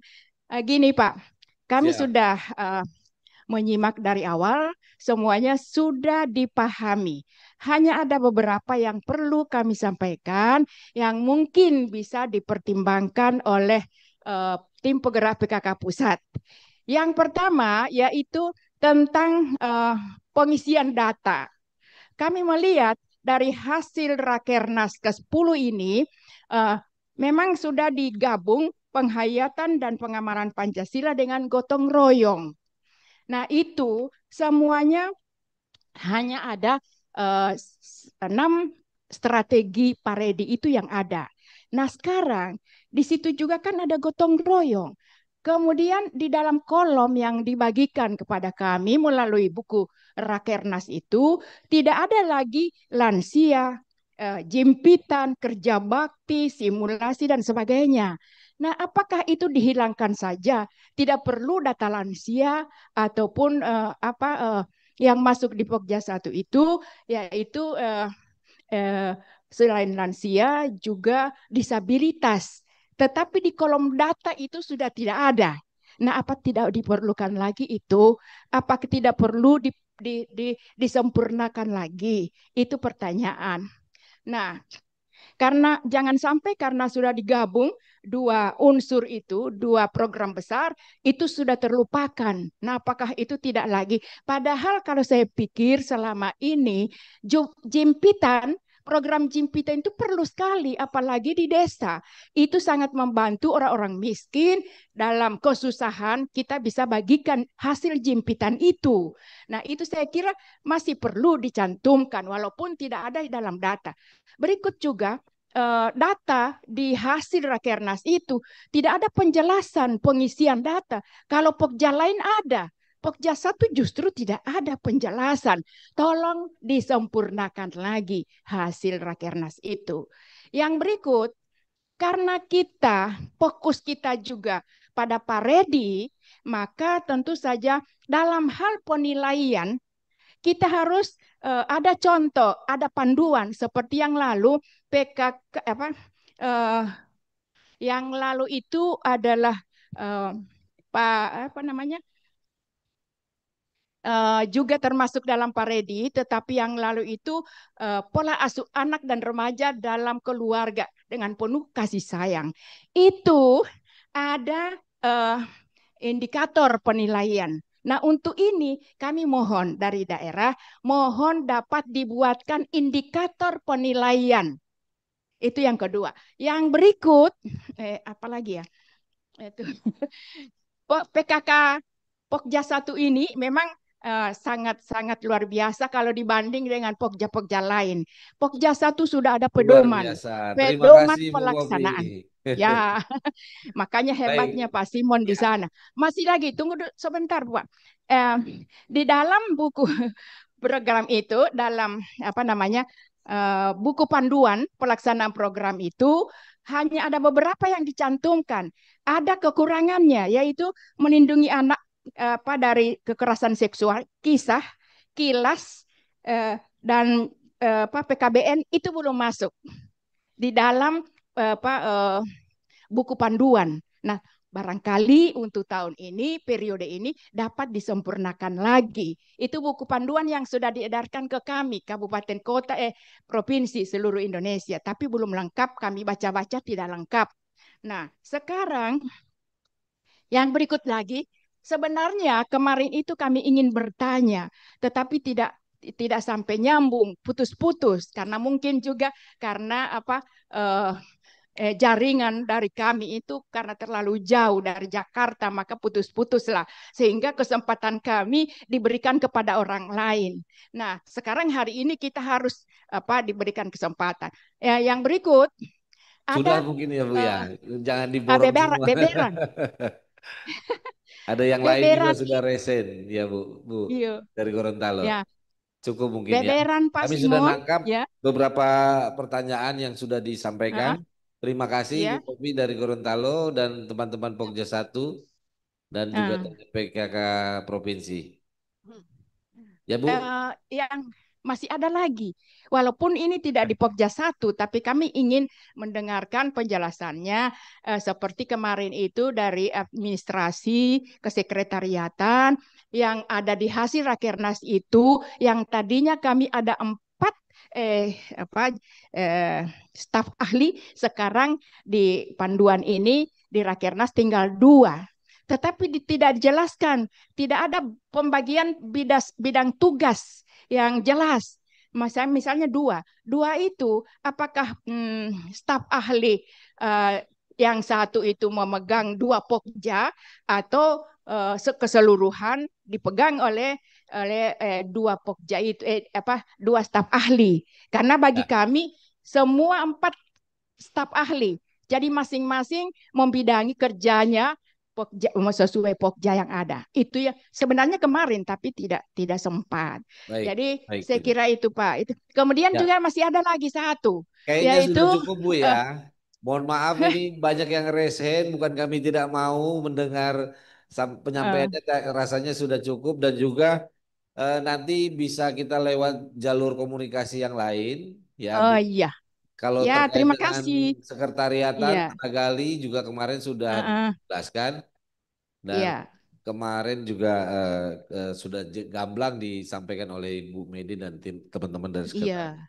Gini Pak, kami Siap. sudah menyimak dari awal, semuanya sudah dipahami. Hanya ada beberapa yang perlu kami sampaikan yang mungkin bisa dipertimbangkan oleh tim penggerak PKK Pusat. Yang pertama yaitu tentang pengisian data. Kami melihat dari hasil Rakernas ke-10 ini, memang sudah digabung penghayatan dan pengamalan Pancasila dengan gotong royong. Nah, itu semuanya hanya ada 6 strategi paredi itu yang ada. Nah, sekarang di situ juga kan ada gotong royong. Kemudian di dalam kolom yang dibagikan kepada kami melalui buku Rakernas itu tidak ada lagi lansia, jimpitan, kerja bakti, simulasi dan sebagainya. Nah, apakah itu dihilangkan saja? Tidak perlu data lansia ataupun yang masuk di Pokja 1 itu yaitu selain lansia juga disabilitas. Tetapi di kolom data itu sudah tidak ada. Nah, apa tidak diperlukan lagi itu? Apakah tidak perlu disempurnakan lagi? Itu pertanyaan. Nah, karena jangan sampai karena sudah digabung dua unsur itu, dua program besar, itu sudah terlupakan. Nah, apakah itu tidak lagi? Padahal kalau saya pikir selama ini jimpitan, program jimpitan itu perlu sekali, apalagi di desa. Itu sangat membantu orang-orang miskin dalam kesusahan, kita bisa bagikan hasil jimpitan itu. Nah, itu saya kira masih perlu dicantumkan, walaupun tidak ada di dalam data. Berikut juga data di hasil Rakernas itu tidak ada penjelasan pengisian data. Kalau Pokja lain ada, Pokja 1 justru tidak ada penjelasan. Tolong disempurnakan lagi hasil Rakernas itu. Yang berikut, karena fokus kita juga pada paredi, maka tentu saja dalam hal penilaian kita harus ada contoh, ada panduan seperti yang lalu PKK yang lalu itu adalah juga termasuk dalam paredi, tetapi yang lalu itu pola asuh anak dan remaja dalam keluarga dengan penuh kasih sayang. Itu ada indikator penilaian. Nah, untuk ini kami mohon dari daerah, mohon dapat dibuatkan indikator penilaian. Itu yang kedua. Yang berikut, apa lagi ya? Itu PKK Pokja 1 ini memang sangat-sangat luar biasa kalau dibanding dengan Pokja-Pokja lain. Pokja 1 sudah ada Luar pedoman, biasa. Terima pedoman kasih Bu Popi. pelaksanaan. Ya, makanya hebatnya Baik. Pak Simon di sana. Masih lagi, tunggu sebentar, Pak. Di dalam buku program itu, dalam buku panduan pelaksanaan program itu hanya ada beberapa yang dicantumkan. Ada kekurangannya, yaitu melindungi anak dari kekerasan seksual, kisah, kilas, dan PKBN itu belum masuk di dalam buku panduan. Nah, barangkali untuk tahun ini, periode ini dapat disempurnakan lagi. Itu buku panduan yang sudah diedarkan ke kami, kabupaten kota, provinsi seluruh Indonesia. Tapi belum lengkap, kami baca-baca tidak lengkap. Nah, sekarang yang berikut lagi, sebenarnya kemarin itu kami ingin bertanya, tetapi tidak sampai nyambung, putus-putus, karena mungkin juga karena jaringan dari kami itu karena terlalu jauh dari Jakarta, maka putus-putuslah sehingga kesempatan kami diberikan kepada orang lain. Nah, sekarang hari ini kita harus diberikan kesempatan. Yang berikut Sudah ada mungkin ya Bu ya, jangan diborong semua. beberan. Ada yang lain juga Beberan sudah resen ya Bu iya. dari Gorontalo. Ya, Cukup mungkin ya. beberan Pak Kami sudah Simon nangkap ya. beberapa pertanyaan yang sudah disampaikan. Terima kasih Ibu Ya. Popi dari Gorontalo dan teman-teman Pokja 1 dan juga dari PKK Provinsi. Ya Bu. Yang masih ada lagi. Walaupun ini tidak di Pokja 1, tapi kami ingin mendengarkan penjelasannya seperti kemarin itu dari administrasi kesekretariatan yang ada di hasil Rakernas itu, yang tadinya kami ada 4 staf ahli, sekarang di panduan ini di Rakernas tinggal 2. Tetapi tidak dijelaskan, tidak ada pembagian bidang tugas yang jelas. Misalnya 2 itu apakah staf ahli yang satu itu memegang 2 pokja atau keseluruhan dipegang oleh 2 pokja itu 2 staf ahli. Karena bagi kami semua 4 staf ahli. Jadi masing-masing membidangi kerjanya sesuai pokja yang ada. Itu ya sebenarnya kemarin tapi tidak sempat. Jadi saya kira itu Pak. Itu. Kemudian juga masih ada lagi 1. Kayaknya yaitu, sudah cukup Bu ya. Mohon maaf ini banyak yang resen, bukan kami tidak mau mendengar penyampaiannya, rasanya sudah cukup dan juga nanti bisa kita lewat jalur komunikasi yang lain ya Bu. Iya. Kalau ya, terkait terima dengan kasih. sekretariatan, Iya. Anagali juga kemarin sudah dijelaskan dan kemarin juga sudah gamblang disampaikan oleh Ibu Medi dan tim teman-teman dari sekretariat. Iya.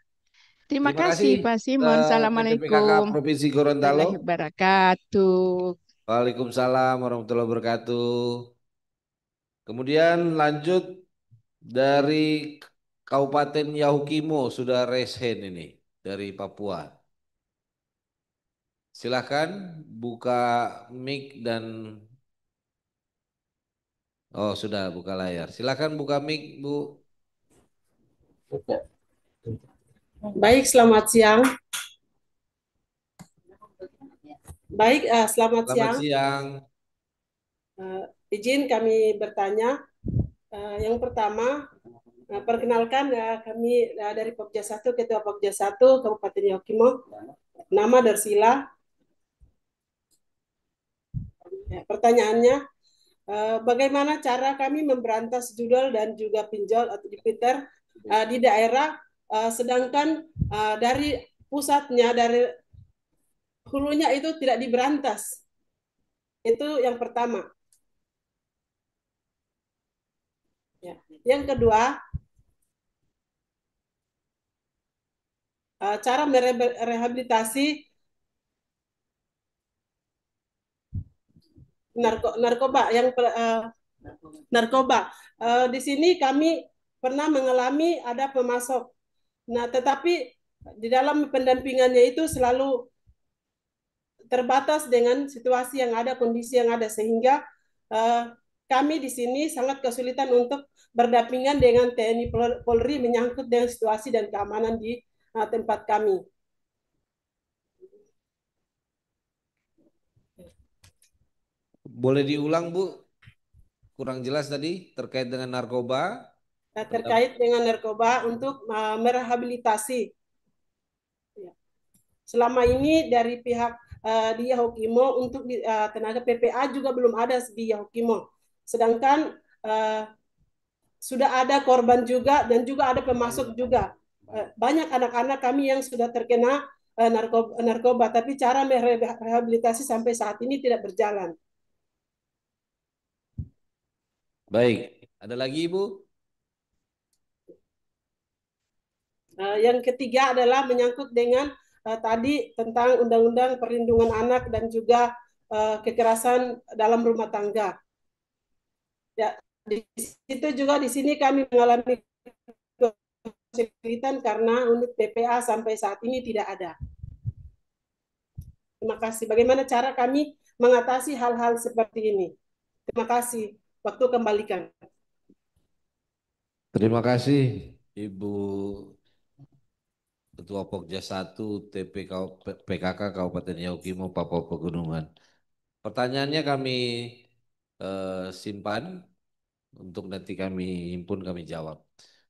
Terima kasih Pak Simon. PTPKK Assalamualaikum Provinsi Gorontalo. warahmatullahi wabarakatuh. Waalaikumsalam warahmatullahi wabarakatuh. Kemudian lanjut dari Kabupaten Yahukimo sudah resen ini dari Papua. Silahkan buka mic dan sudah buka layar. Silahkan buka mic Bu. Baik, selamat siang. Baik, selamat siang. Izin kami bertanya. Yang pertama, perkenalkan kami dari Pokja 1, Ketua Pokja 1 Kabupaten Yahukimo. Nama Darsila. Pertanyaannya, bagaimana cara kami memberantas judol dan juga pinjol atau dipiter di daerah, sedangkan dari pusatnya, dari hulunya itu tidak diberantas. Itu yang pertama. Ya. Yang kedua, cara merehabilitasi narkoba narkoba. Di sini kami pernah mengalami ada pemasok. Nah, tetapi di dalam pendampingannya itu selalu terbatas dengan situasi yang ada, kondisi yang ada, sehingga kami di sini sangat kesulitan untuk berdampingan dengan TNI Polri menyangkut dengan situasi dan keamanan di tempat kami. Boleh diulang Bu? Kurang jelas tadi terkait dengan narkoba. Terkait dengan narkoba untuk merehabilitasi. Selama ini dari pihak di Yahukimo untuk tenaga PPA juga belum ada di Yahukimo. Sedangkan sudah ada korban juga dan juga ada pemasok juga. Banyak anak-anak kami yang sudah terkena narkoba, tapi cara merehabilitasi sampai saat ini tidak berjalan. Baik, ada lagi Ibu? Yang ketiga adalah menyangkut dengan tadi tentang Undang-Undang Perlindungan Anak dan juga kekerasan dalam rumah tangga. Ya, di situ juga di sini kami mengalami kesulitan karena unit PPA sampai saat ini tidak ada. Terima kasih. Bagaimana cara kami mengatasi hal-hal seperti ini? Terima kasih. Waktu kembalikan. Terima kasih Ibu Ketua Pokja 1 PKK Kabupaten Yaukimo Papua Pegunungan. Pertanyaannya kami simpan untuk nanti kami himpun kami jawab.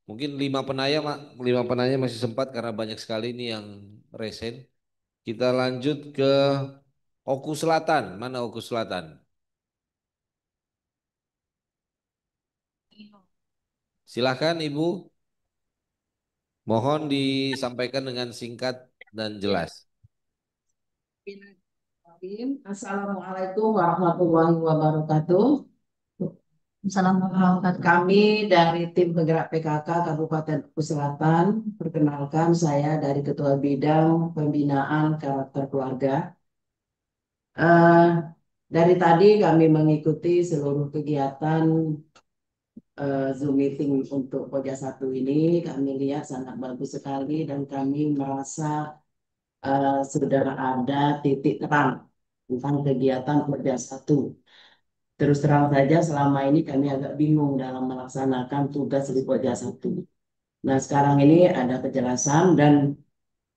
Mungkin lima penanya masih sempat karena banyak sekali ini yang resen. Kita lanjut ke Oku Selatan. Mana Oku Selatan? Silakan Ibu. Mohon disampaikan dengan singkat dan jelas. Assalamualaikum warahmatullahi wabarakatuh. Assalamualaikum. Kami dari tim penggerak PKK Kabupaten Oku Selatan. Perkenalkan saya dari Ketua Bidang Pembinaan Karakter Keluarga. Eh, dari tadi kami mengikuti seluruh kegiatan Zoom meeting untuk Koja 1 ini. Kami lihat sangat bagus sekali dan kami merasa sudah ada titik terang tentang kegiatan Koja 1. Terus terang saja selama ini kami agak bingung dalam melaksanakan tugas di Koja 1. Nah sekarang ini ada kejelasan dan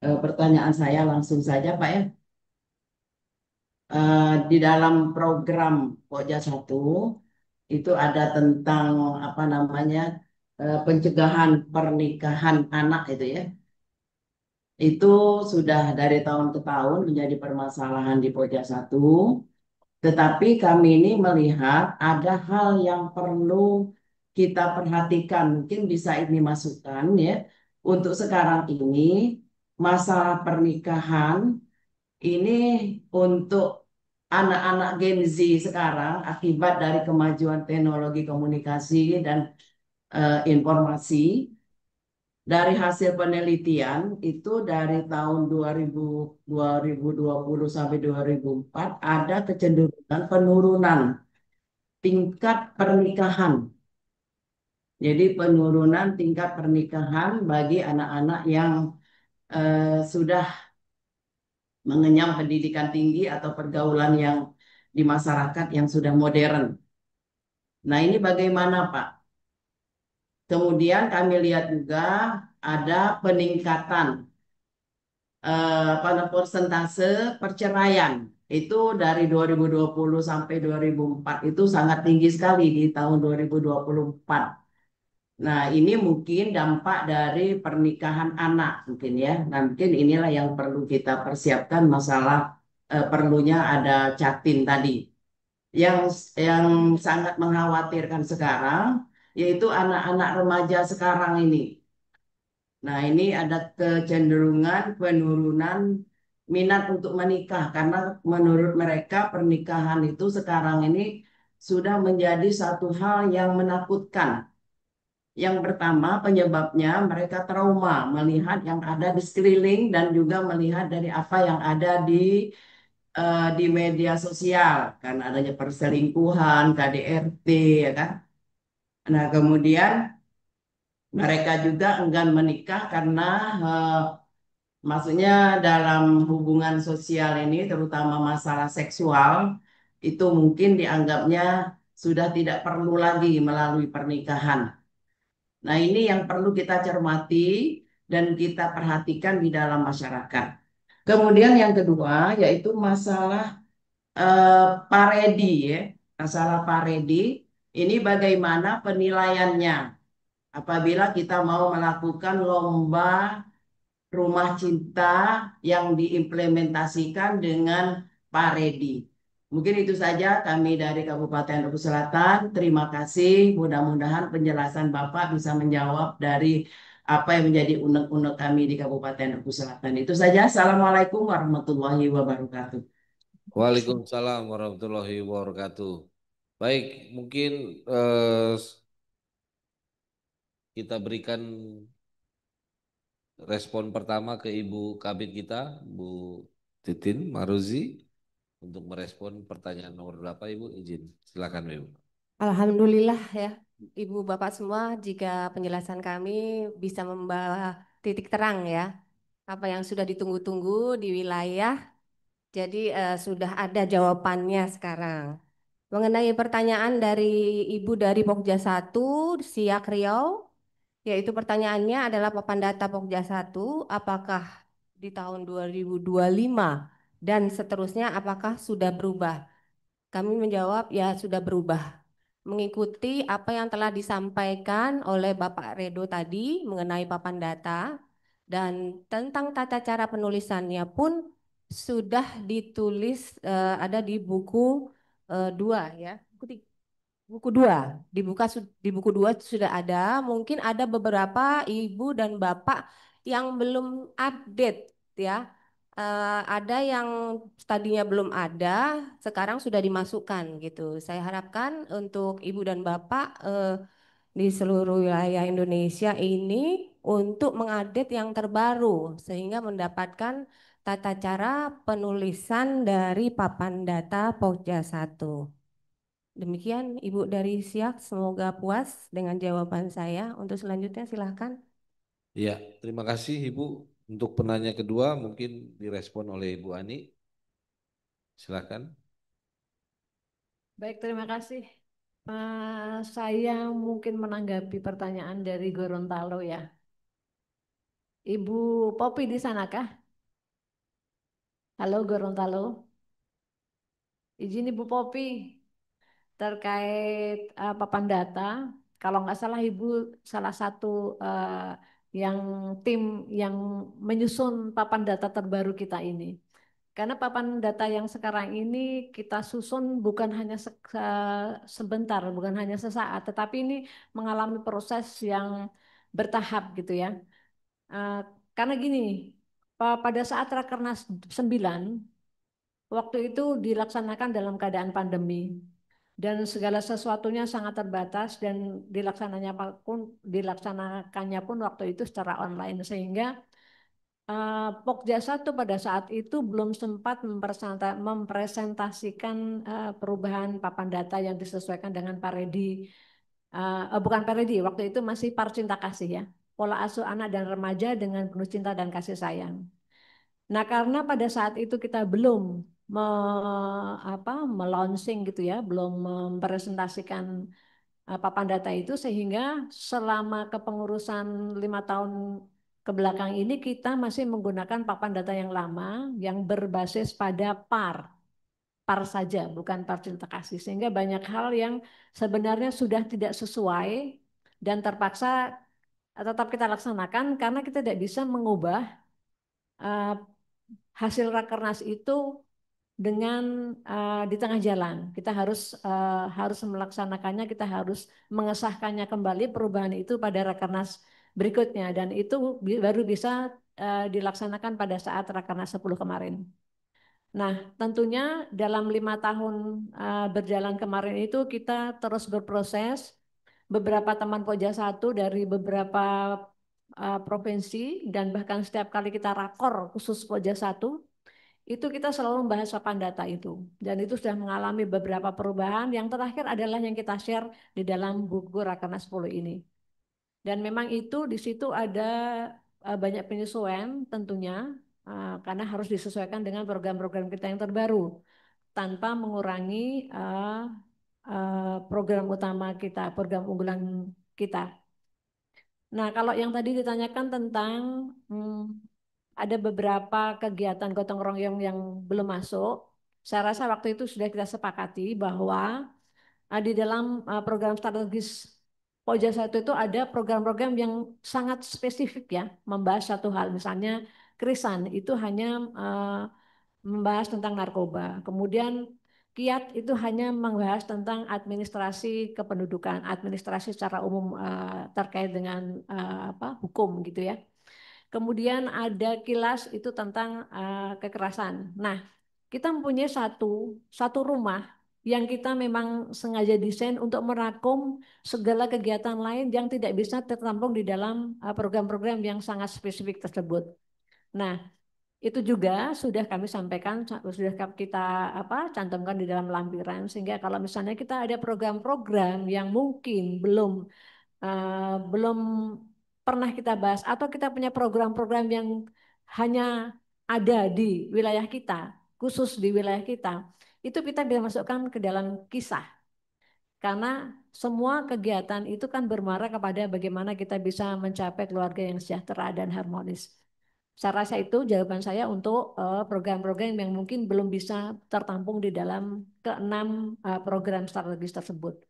pertanyaan saya langsung saja Pak ya. Di dalam program Koja 1 itu ada tentang apa namanya pencegahan pernikahan anak itu ya. Itu sudah dari tahun ke tahun menjadi permasalahan di Koja 1. Tetapi kami ini melihat ada hal yang perlu kita perhatikan. Mungkin bisa ini masukan ya. Untuk sekarang ini masalah pernikahan ini untuk anak-anak Gen Z sekarang akibat dari kemajuan teknologi komunikasi dan informasi. Dari hasil penelitian itu dari tahun 2020 sampai 2004 ada kecenderungan penurunan tingkat pernikahan. Jadi penurunan tingkat pernikahan bagi anak-anak yang sudah mengenyam pendidikan tinggi atau pergaulan yang di masyarakat yang sudah modern. Nah ini bagaimana Pak? Kemudian kami lihat juga ada peningkatan pada persentase perceraian itu dari 2020 sampai 2004 itu sangat tinggi sekali di tahun 2024. Nah, ini mungkin dampak dari pernikahan anak mungkin ya. Nah, mungkin inilah yang perlu kita persiapkan masalah perlunya ada Jatim tadi. Yang sangat mengkhawatirkan sekarang yaitu anak-anak remaja sekarang ini. Nah, ini ada kecenderungan penurunan minat untuk menikah karena menurut mereka pernikahan itu sekarang ini sudah menjadi satu hal yang menakutkan. Yang pertama penyebabnya mereka trauma melihat yang ada di sekeliling dan juga melihat dari apa yang ada di media sosial kan adanya perselingkuhan, KDRT ya kan. Nah, kemudian mereka juga enggan menikah karena maksudnya dalam hubungan sosial ini terutama masalah seksual itu mungkin dianggapnya sudah tidak perlu lagi melalui pernikahan. Nah, ini yang perlu kita cermati dan kita perhatikan di dalam masyarakat. Kemudian yang kedua yaitu masalah paredi ya. Masalah paredi ini bagaimana penilaiannya apabila kita mau melakukan lomba rumah cinta yang diimplementasikan dengan paredi. Mungkin itu saja kami dari Kabupaten Oku Selatan. Terima kasih. Mudah-mudahan penjelasan Bapak bisa menjawab dari apa yang menjadi unek-unek kami di Kabupaten Oku Selatan. Itu saja. Assalamualaikum warahmatullahi wabarakatuh. Waalaikumsalam warahmatullahi wabarakatuh. Baik, mungkin eh, kita berikan respon pertama ke Ibu Kabit kita, Bu Titin Maruzi, untuk merespon pertanyaan nomor berapa Ibu? Izin, silakan Ibu. Alhamdulillah ya, Ibu Bapak semua, jika penjelasan kami bisa membawa titik terang ya, apa yang sudah ditunggu-tunggu di wilayah Jadi sudah ada jawabannya sekarang. Mengenai pertanyaan dari Ibu dari Pokja 1, Siak Riau, yaitu pertanyaannya adalah papan data Pokja 1, apakah di tahun 2025 dan seterusnya apakah sudah berubah? Kami menjawab ya sudah berubah. Mengikuti apa yang telah disampaikan oleh Bapak Redo tadi mengenai papan data dan tentang tata cara penulisannya pun sudah ditulis ada di buku 2 ya. Buku 2 di buku 2 sudah ada. Mungkin ada beberapa ibu dan bapak yang belum update ya. Ada yang tadinya belum ada, sekarang sudah dimasukkan gitu. Saya harapkan untuk ibu dan bapak di seluruh wilayah Indonesia ini untuk mengupdate yang terbaru sehingga mendapatkan tata cara penulisan dari papan data Pokja 1. Demikian Ibu dari Siak, semoga puas dengan jawaban saya. Untuk selanjutnya silahkan. Ya, terima kasih Ibu. Untuk penanya kedua mungkin direspon oleh Ibu Ani. Silakan. Baik, terima kasih. Saya mungkin menanggapi pertanyaan dari Gorontalo ya. Ibu Popi di sanakah? Halo Gorontalo. Izin Ibu Popi terkait papan data. Kalau nggak salah Ibu salah satu yang tim yang menyusun papan data terbaru kita ini. Karena papan data yang sekarang ini kita susun bukan hanya sebentar, bukan hanya sesaat, tetapi ini mengalami proses yang bertahap gitu ya. Karena gini, pada saat Rakernas 9, waktu itu dilaksanakan dalam keadaan pandemi dan segala sesuatunya sangat terbatas dan dilaksanakannya pun waktu itu secara online sehingga Pokja 1 pada saat itu belum sempat mempresentasikan perubahan papan data yang disesuaikan dengan Paredi. Bukan Paredi, waktu itu masih Parcinta Kasih ya. Pola asuh anak dan remaja dengan penuh cinta dan kasih sayang. Nah, karena pada saat itu kita belum launching gitu ya, belum mempresentasikan papan data itu sehingga selama kepengurusan 5 tahun ke belakang ini kita masih menggunakan papan data yang lama yang berbasis pada par saja, bukan par cinta kasih. Sehingga banyak hal yang sebenarnya sudah tidak sesuai dan terpaksa tetap kita laksanakan karena kita tidak bisa mengubah hasil rakernas itu dengan di tengah jalan. Kita harus melaksanakannya, kita harus mengesahkannya kembali perubahan itu pada rakernas berikutnya dan itu baru bisa dilaksanakan pada saat rakernas 10 kemarin. Nah, tentunya dalam 5 tahun berjalan kemarin itu kita terus berproses. Beberapa teman Pokja 1 dari beberapa provinsi dan bahkan setiap kali kita rakor khusus Pokja 1 itu kita selalu membahas papan data itu dan itu sudah mengalami beberapa perubahan. Yang terakhir adalah yang kita share di dalam buku Rakernas 10 ini. Dan memang itu di situ ada banyak penyesuaian tentunya karena harus disesuaikan dengan program-program kita yang terbaru tanpa mengurangi program utama kita, program unggulan kita. Nah, kalau yang tadi ditanyakan tentang ada beberapa kegiatan gotong royong yang belum masuk. Saya rasa waktu itu sudah kita sepakati bahwa di dalam program strategis Pokja 1 itu ada program-program yang sangat spesifik ya, membahas satu hal. Misalnya Krisan itu hanya membahas tentang narkoba. Kemudian Kiat itu hanya membahas tentang administrasi kependudukan, administrasi secara umum terkait dengan hukum gitu ya. Kemudian ada Kilas itu tentang kekerasan. Nah, kita mempunyai satu rumah yang kita memang sengaja desain untuk merangkum segala kegiatan lain yang tidak bisa tertampung di dalam program-program yang sangat spesifik tersebut. Nah, itu juga sudah kami sampaikan, sudah kita cantumkan di dalam lampiran sehingga kalau misalnya kita ada program-program yang mungkin belum pernah kita bahas atau kita punya program-program yang hanya ada di wilayah kita khusus di wilayah kita, itu kita bisa masukkan ke dalam kisah. Karena semua kegiatan itu kan bermuara kepada bagaimana kita bisa mencapai keluarga yang sejahtera dan harmonis. Saya rasa itu jawaban saya untuk program-program yang mungkin belum bisa tertampung di dalam keenam program strategis tersebut.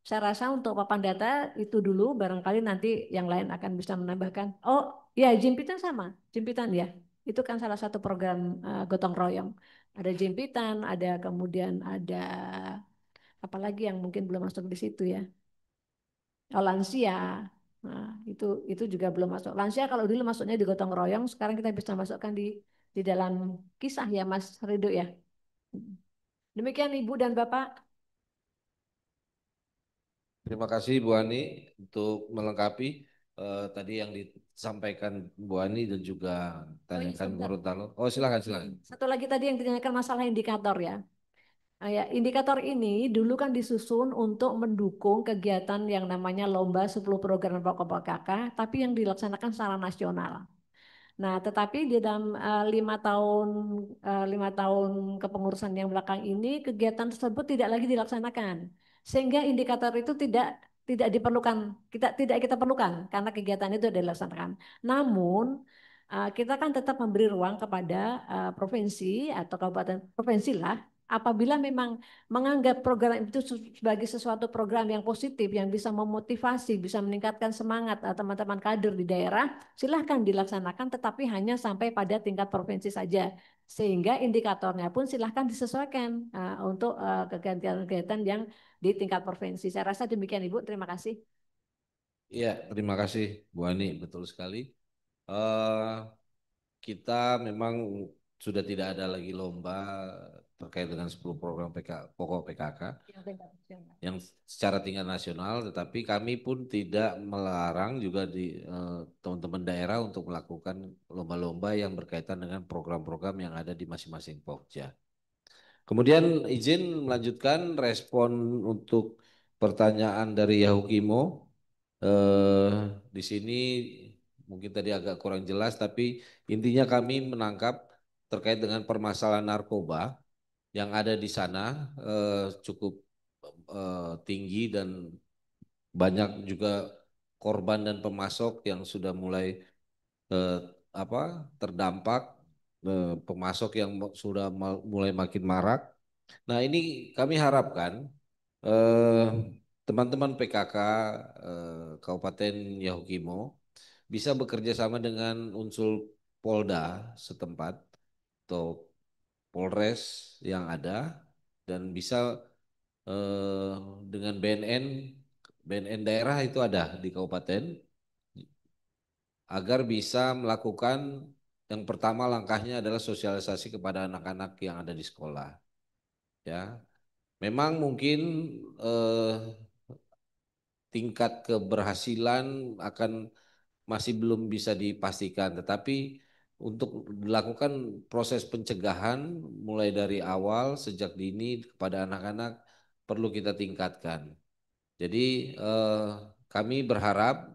Saya rasa untuk papan data itu dulu, barangkali nanti yang lain akan bisa menambahkan. Oh ya, Jimpitan sama, Jimpitan ya. Itu kan salah satu program gotong royong. Ada Jimpitan, ada kemudian ada apalagi yang mungkin belum masuk di situ ya. Oh, lansia. Nah, itu juga belum masuk. Lansia kalau dulu masuknya di gotong royong, sekarang kita bisa masukkan di dalam kisah ya Mas Ridho ya. Demikian Ibu dan Bapak. Terima kasih Bu Ani untuk melengkapi tadi yang disampaikan Bu Ani dan juga tanyakan sebentar. Gorontalo. Oh silakan silakan. Satu lagi tadi yang ditanyakan masalah indikator ya. Ya, indikator ini dulu kan disusun untuk mendukung kegiatan yang namanya lomba 10 program pokok PKK, tapi yang dilaksanakan secara nasional. Nah, tetapi di dalam 5 tahun kepengurusan yang belakang ini kegiatan tersebut tidak lagi dilaksanakan, sehingga indikator itu tidak diperlukan, tidak kita perlukan karena kegiatan itu dilaksanakan. Namun kita kan tetap memberi ruang kepada provinsi atau kabupaten provinsi lah. Apabila memang menganggap program itu sebagai sesuatu program yang positif, yang bisa memotivasi, bisa meningkatkan semangat teman-teman kader di daerah, silahkan dilaksanakan tetapi hanya sampai pada tingkat provinsi saja. Sehingga indikatornya pun silahkan disesuaikan untuk kegiatan-kegiatan yang di tingkat provinsi. Saya rasa demikian Ibu, terima kasih. Iya, terima kasih Bu Ani, betul sekali. Kita memang sudah tidak ada lagi lomba terkait dengan 10 program pokok PKK yang secara tingkat nasional, tetapi kami pun tidak melarang juga di teman-teman daerah untuk melakukan lomba-lomba yang berkaitan dengan program-program yang ada di masing-masing Pokja. Kemudian izin melanjutkan respon untuk pertanyaan dari Yahukimo. Di sini mungkin tadi agak kurang jelas, tapi intinya kami menangkap terkait dengan permasalahan narkoba yang ada di sana cukup tinggi dan banyak juga korban dan pemasok yang sudah mulai terdampak, pemasok yang sudah mulai makin marak. Nah ini kami harapkan teman-teman PKK Kabupaten Yahukimo bisa bekerja sama dengan unsur Polda setempat atau Polres yang ada dan bisa dengan BNN daerah itu ada di kabupaten agar bisa melakukan yang pertama langkahnya adalah sosialisasi kepada anak-anak yang ada di sekolah. Ya, memang mungkin tingkat keberhasilan akan masih belum bisa dipastikan, tetapi untuk dilakukan proses pencegahan mulai dari awal sejak dini kepada anak-anak perlu kita tingkatkan. Jadi kami berharap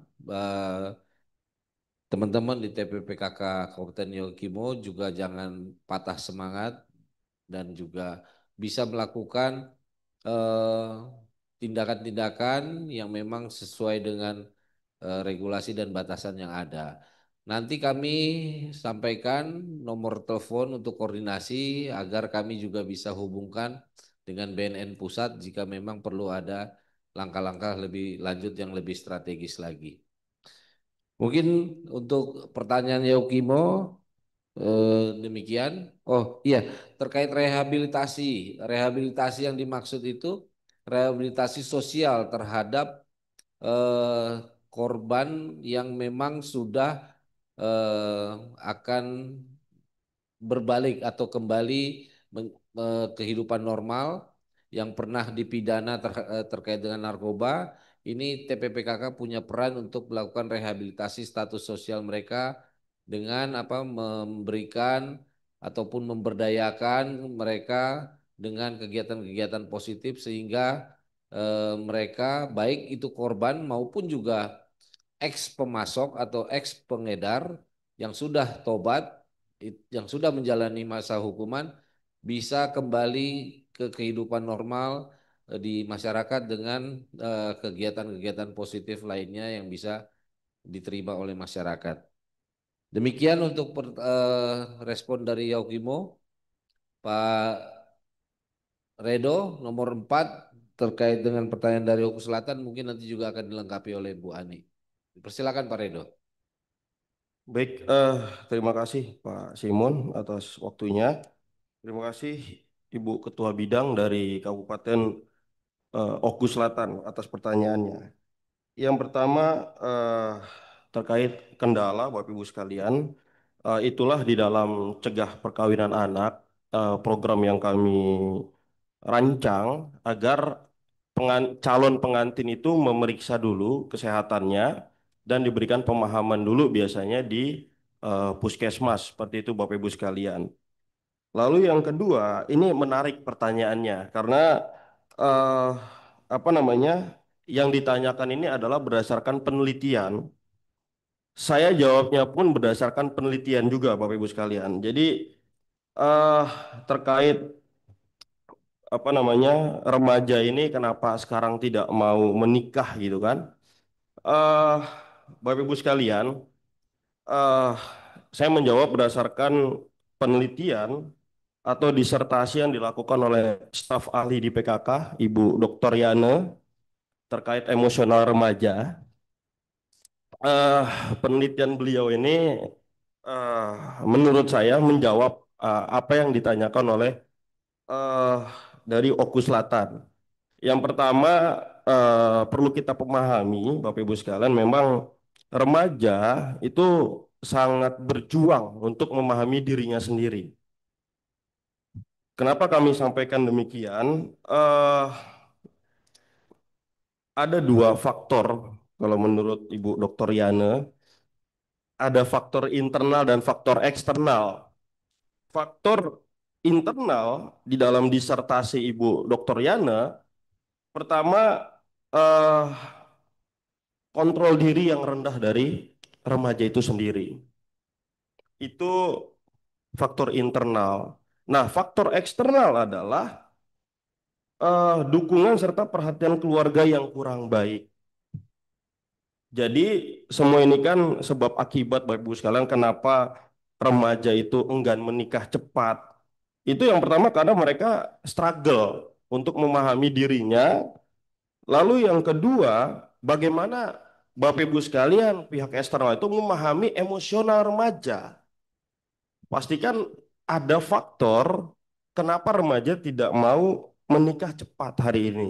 teman-teman di TPPKK Kabupaten Yahukimo juga jangan patah semangat dan juga bisa melakukan tindakan-tindakan yang memang sesuai dengan regulasi dan batasan yang ada. Nanti kami sampaikan nomor telepon untuk koordinasi agar kami juga bisa hubungkan dengan BNN pusat jika memang perlu ada langkah-langkah lebih lanjut yang lebih strategis lagi. Mungkin untuk pertanyaan Yaukimo demikian. Oh iya, terkait rehabilitasi. Rehabilitasi yang dimaksud itu rehabilitasi sosial terhadap korban yang memang sudah akan berbalik atau kembali kehidupan normal yang pernah dipidana terkait dengan narkoba. Ini TPPKK punya peran untuk melakukan rehabilitasi status sosial mereka dengan memberikan ataupun memberdayakan mereka dengan kegiatan-kegiatan positif sehingga mereka baik itu korban maupun juga ex pemasok atau ex pengedar yang sudah tobat, yang sudah menjalani masa hukuman bisa kembali ke kehidupan normal di masyarakat dengan kegiatan-kegiatan positif lainnya yang bisa diterima oleh masyarakat. Demikian untuk respon dari Yaukimo. Pak Redo nomor 4 terkait dengan pertanyaan dari Oku Selatan mungkin nanti juga akan dilengkapi oleh Bu Ani. Persilakan Pak Redo. Baik, terima kasih Pak Simon atas waktunya. Terima kasih Ibu Ketua Bidang dari Kabupaten Oku Selatan atas pertanyaannya. Yang pertama terkait kendala Bapak Ibu sekalian, itulah di dalam cegah perkawinan anak, program yang kami rancang agar calon pengantin itu memeriksa dulu kesehatannya dan diberikan pemahaman dulu biasanya di puskesmas seperti itu Bapak Ibu sekalian. Lalu yang kedua, ini menarik pertanyaannya karena eh, apa namanya yang ditanyakan ini adalah berdasarkan penelitian. Saya jawabnya pun berdasarkan penelitian juga Bapak Ibu sekalian. Jadi eh terkait apa namanya remaja ini kenapa sekarang tidak mau menikah gitu kan? eh Bapak Ibu sekalian, eh saya menjawab berdasarkan penelitian atau disertasi yang dilakukan oleh staf ahli di PKK, Ibu Dr. Yana, terkait emosional remaja. eh Penelitian beliau ini eh, menurut saya menjawab apa yang ditanyakan oleh eh dari Oku Selatan. Yang pertama, perlu kita pahami, Bapak Ibu sekalian, memang remaja itu sangat berjuang untuk memahami dirinya sendiri. Kenapa kami sampaikan demikian? Ada dua faktor, kalau menurut Ibu Dr. Yana, ada faktor internal dan faktor eksternal. Faktor internal di dalam disertasi Ibu Dr. Yana, pertama, eh, kontrol diri yang rendah dari remaja itu sendiri. Itu faktor internal. Nah, faktor eksternal adalah dukungan serta perhatian keluarga yang kurang baik. Jadi semua ini kan sebab akibat Bapak Ibu sekalian kenapa remaja itu enggan menikah cepat. Itu yang pertama karena mereka struggle untuk memahami dirinya. Lalu yang kedua, bagaimana Bapak Ibu sekalian pihak eksternal itu memahami emosional remaja. Pastikan ada faktor kenapa remaja tidak mau menikah cepat hari ini.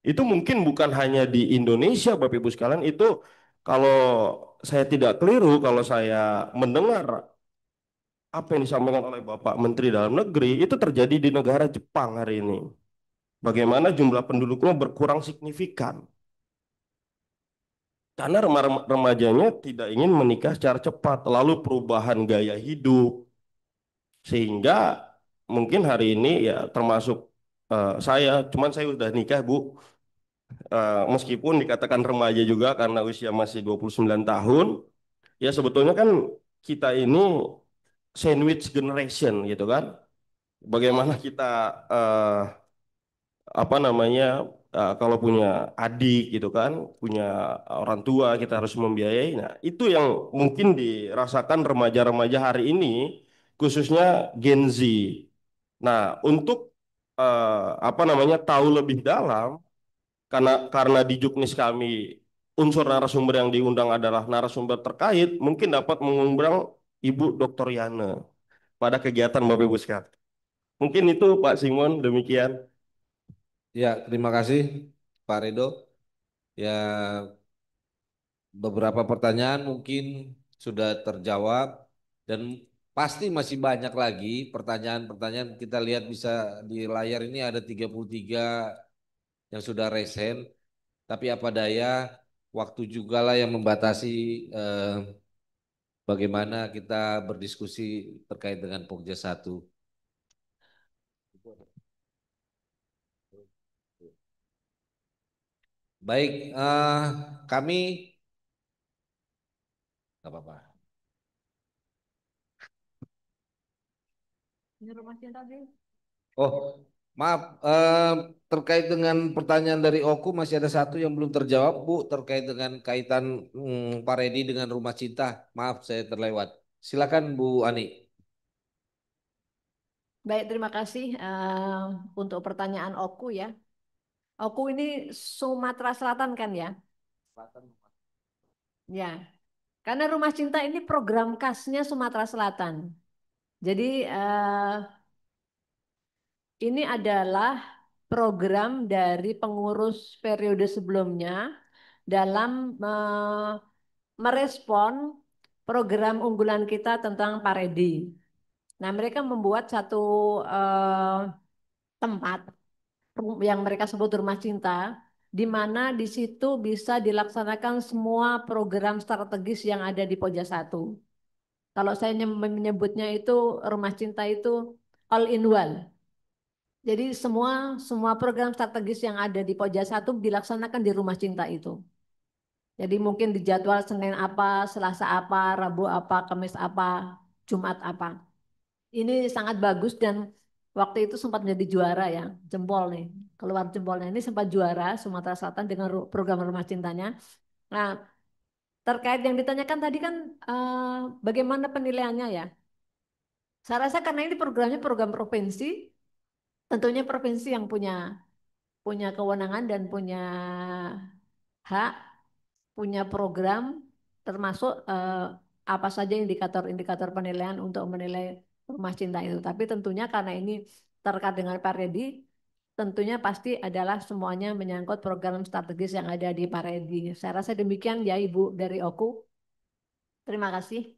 Itu mungkin bukan hanya di Indonesia, Bapak Ibu sekalian, itu kalau saya tidak keliru, kalau saya mendengar apa yang disampaikan oleh Bapak Menteri Dalam Negeri, itu terjadi di negara Jepang hari ini. Bagaimana jumlah penduduknya berkurang signifikan. Karena remajanya tidak ingin menikah secara cepat, lalu perubahan gaya hidup, sehingga mungkin hari ini ya termasuk saya, cuman saya udah nikah Bu. Meskipun dikatakan remaja juga karena usia masih 29 tahun, ya sebetulnya kan kita ini sandwich generation gitu kan. Bagaimana kita eh, apa namanya kalau punya adik gitu kan, punya orang tua kita harus membiayai. Nah, itu yang mungkin dirasakan remaja-remaja hari ini, khususnya Gen Z. Nah, untuk apa namanya tahu lebih dalam karena di Juknis kami unsur narasumber yang diundang adalah narasumber terkait, mungkin dapat mengundang Ibu Dr. Yana pada kegiatan Bapak Ibu sekalian. Mungkin itu Pak Simon, demikian. Ya, terima kasih Pak Redo. Ya, beberapa pertanyaan mungkin sudah terjawab dan pasti masih banyak lagi pertanyaan-pertanyaan. Kita lihat bisa di layar ini ada 33 yang sudah resen, tapi apa daya waktu juga lah yang membatasi eh, bagaimana kita berdiskusi terkait dengan Pokja 1. Baik, kami nggak apa-apa. Informasi tadi. Oh, maaf, terkait dengan pertanyaan dari Oku masih ada satu yang belum terjawab, Bu, terkait dengan kaitan Pak Redi dengan Rumah Cinta. Maaf, saya terlewat. Silakan Bu Ani. Baik, terima kasih untuk pertanyaan Oku ya. Oku ini Sumatera Selatan kan ya? Ya, karena Rumah Cinta ini program khasnya Sumatera Selatan. Jadi ini adalah program dari pengurus periode sebelumnya dalam merespon program unggulan kita tentang Paredi. Nah, mereka membuat satu tempat yang mereka sebut Rumah Cinta, di mana di situ bisa dilaksanakan semua program strategis yang ada di Pojok Satu. Kalau saya menyebutnya itu Rumah Cinta itu all in one. Jadi semua semua program strategis yang ada di Pojok Satu dilaksanakan di Rumah Cinta itu. Jadi mungkin di jadwal Senin apa, Selasa apa, Rabu apa, Kamis apa, Jumat apa. Ini sangat bagus dan waktu itu sempat menjadi juara ya, jempol nih, keluar jempolnya. Ini sempat juara Sumatera Selatan dengan program Rumah Cintanya. Nah, terkait yang ditanyakan tadi kan bagaimana penilaiannya ya? Saya rasa karena ini programnya program provinsi, tentunya provinsi yang punya punya kewenangan dan punya hak, punya program, termasuk apa saja indikator-indikator penilaian untuk menilai Rumah Cinta itu. Tapi tentunya karena ini terkait dengan Paredi, tentunya pasti adalah semuanya menyangkut program strategis yang ada di Paredi. Saya rasa demikian ya Ibu dari Oku. Terima kasih.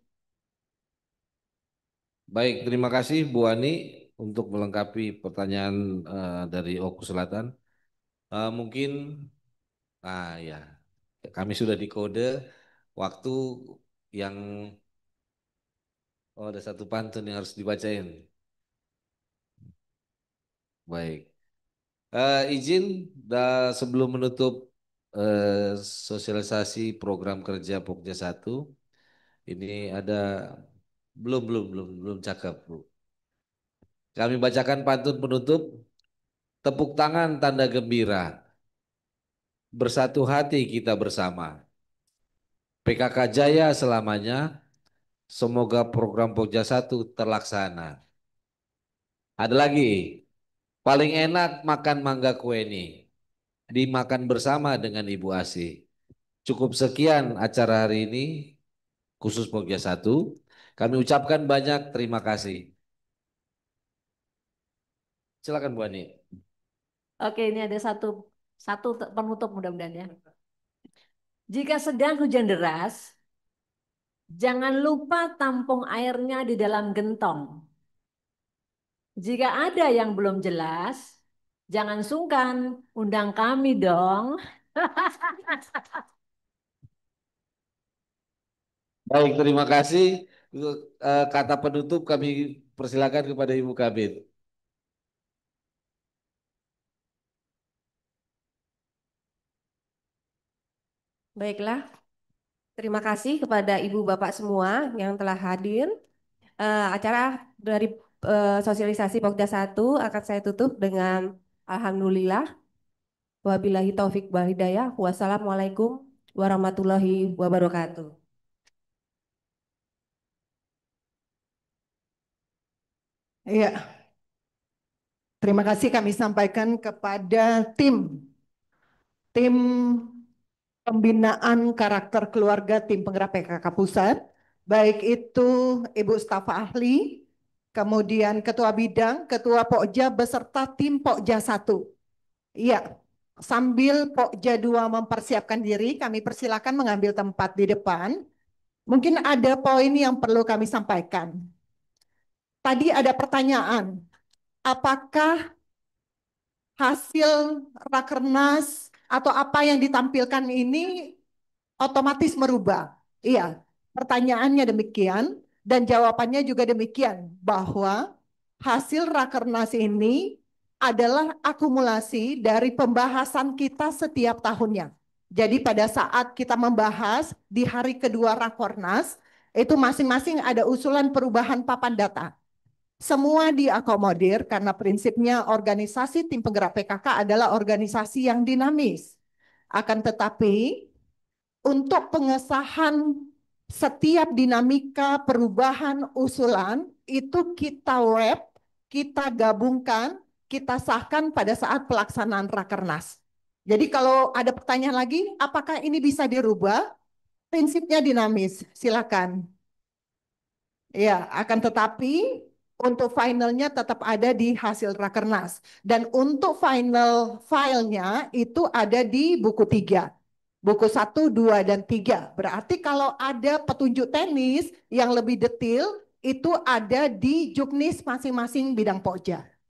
Baik, terima kasih Bu Ani untuk melengkapi pertanyaan dari Oku Selatan. Mungkin, ya, kami sudah dikode waktu yang, oh ada satu pantun yang harus dibacain. Baik, izin sebelum menutup sosialisasi program kerja Pokja 1, ini ada belum cakep Bu. Kami bacakan pantun penutup. Tepuk tangan tanda gembira. Bersatu hati kita bersama. PKK Jaya selamanya. Semoga program Pokja 1 terlaksana. Ada lagi. Paling enak makan mangga kue ini. Dimakan bersama dengan Ibu Asih. Cukup sekian acara hari ini. Khusus Pokja 1. Kami ucapkan banyak terima kasih. Silakan Bu Ani. Oke, ini ada satu penutup mudah-mudahan ya. Jika sedang hujan deras, jangan lupa tampung airnya di dalam gentong. Jika ada yang belum jelas, jangan sungkan, undang kami dong. Baik, terima kasih. Kata penutup kami persilakan kepada Ibu Kabit. Baiklah, terima kasih kepada Ibu Bapak semua yang telah hadir. Acara dari sosialisasi Pokja 1 akan saya tutup dengan Alhamdulillah. Wabillahi taufik wal hidayah. Wassalamualaikum warahmatullahi wabarakatuh. Iya, terima kasih kami sampaikan kepada tim pembinaan karakter keluarga tim penggerak PKK Pusat, baik itu Ibu staf ahli, kemudian Ketua Bidang, Ketua Pokja beserta tim Pokja 1. Iya, sambil Pokja 2 mempersiapkan diri, kami persilakan mengambil tempat di depan. Mungkin ada poin yang perlu kami sampaikan. Tadi ada pertanyaan, apakah hasil Rakernas atau apa yang ditampilkan ini otomatis merubah? Iya, pertanyaannya demikian dan jawabannya juga demikian bahwa hasil Rakernas ini adalah akumulasi dari pembahasan kita setiap tahunnya. Jadi pada saat kita membahas di hari kedua Rakornas, itu masing-masing ada usulan perubahan papan data. Semua diakomodir karena prinsipnya organisasi tim penggerak PKK adalah organisasi yang dinamis. Akan tetapi untuk pengesahan setiap dinamika perubahan usulan itu kita wrap, kita gabungkan, kita sahkan pada saat pelaksanaan Rakernas. Jadi kalau ada pertanyaan lagi, apakah ini bisa dirubah? Prinsipnya dinamis, silakan. Ya, akan tetapi untuk finalnya tetap ada di hasil Rakernas. Dan untuk final filenya itu ada di buku 3. Buku 1, 2, dan 3. Berarti kalau ada petunjuk teknis yang lebih detail, itu ada di juknis masing-masing bidang Pokja.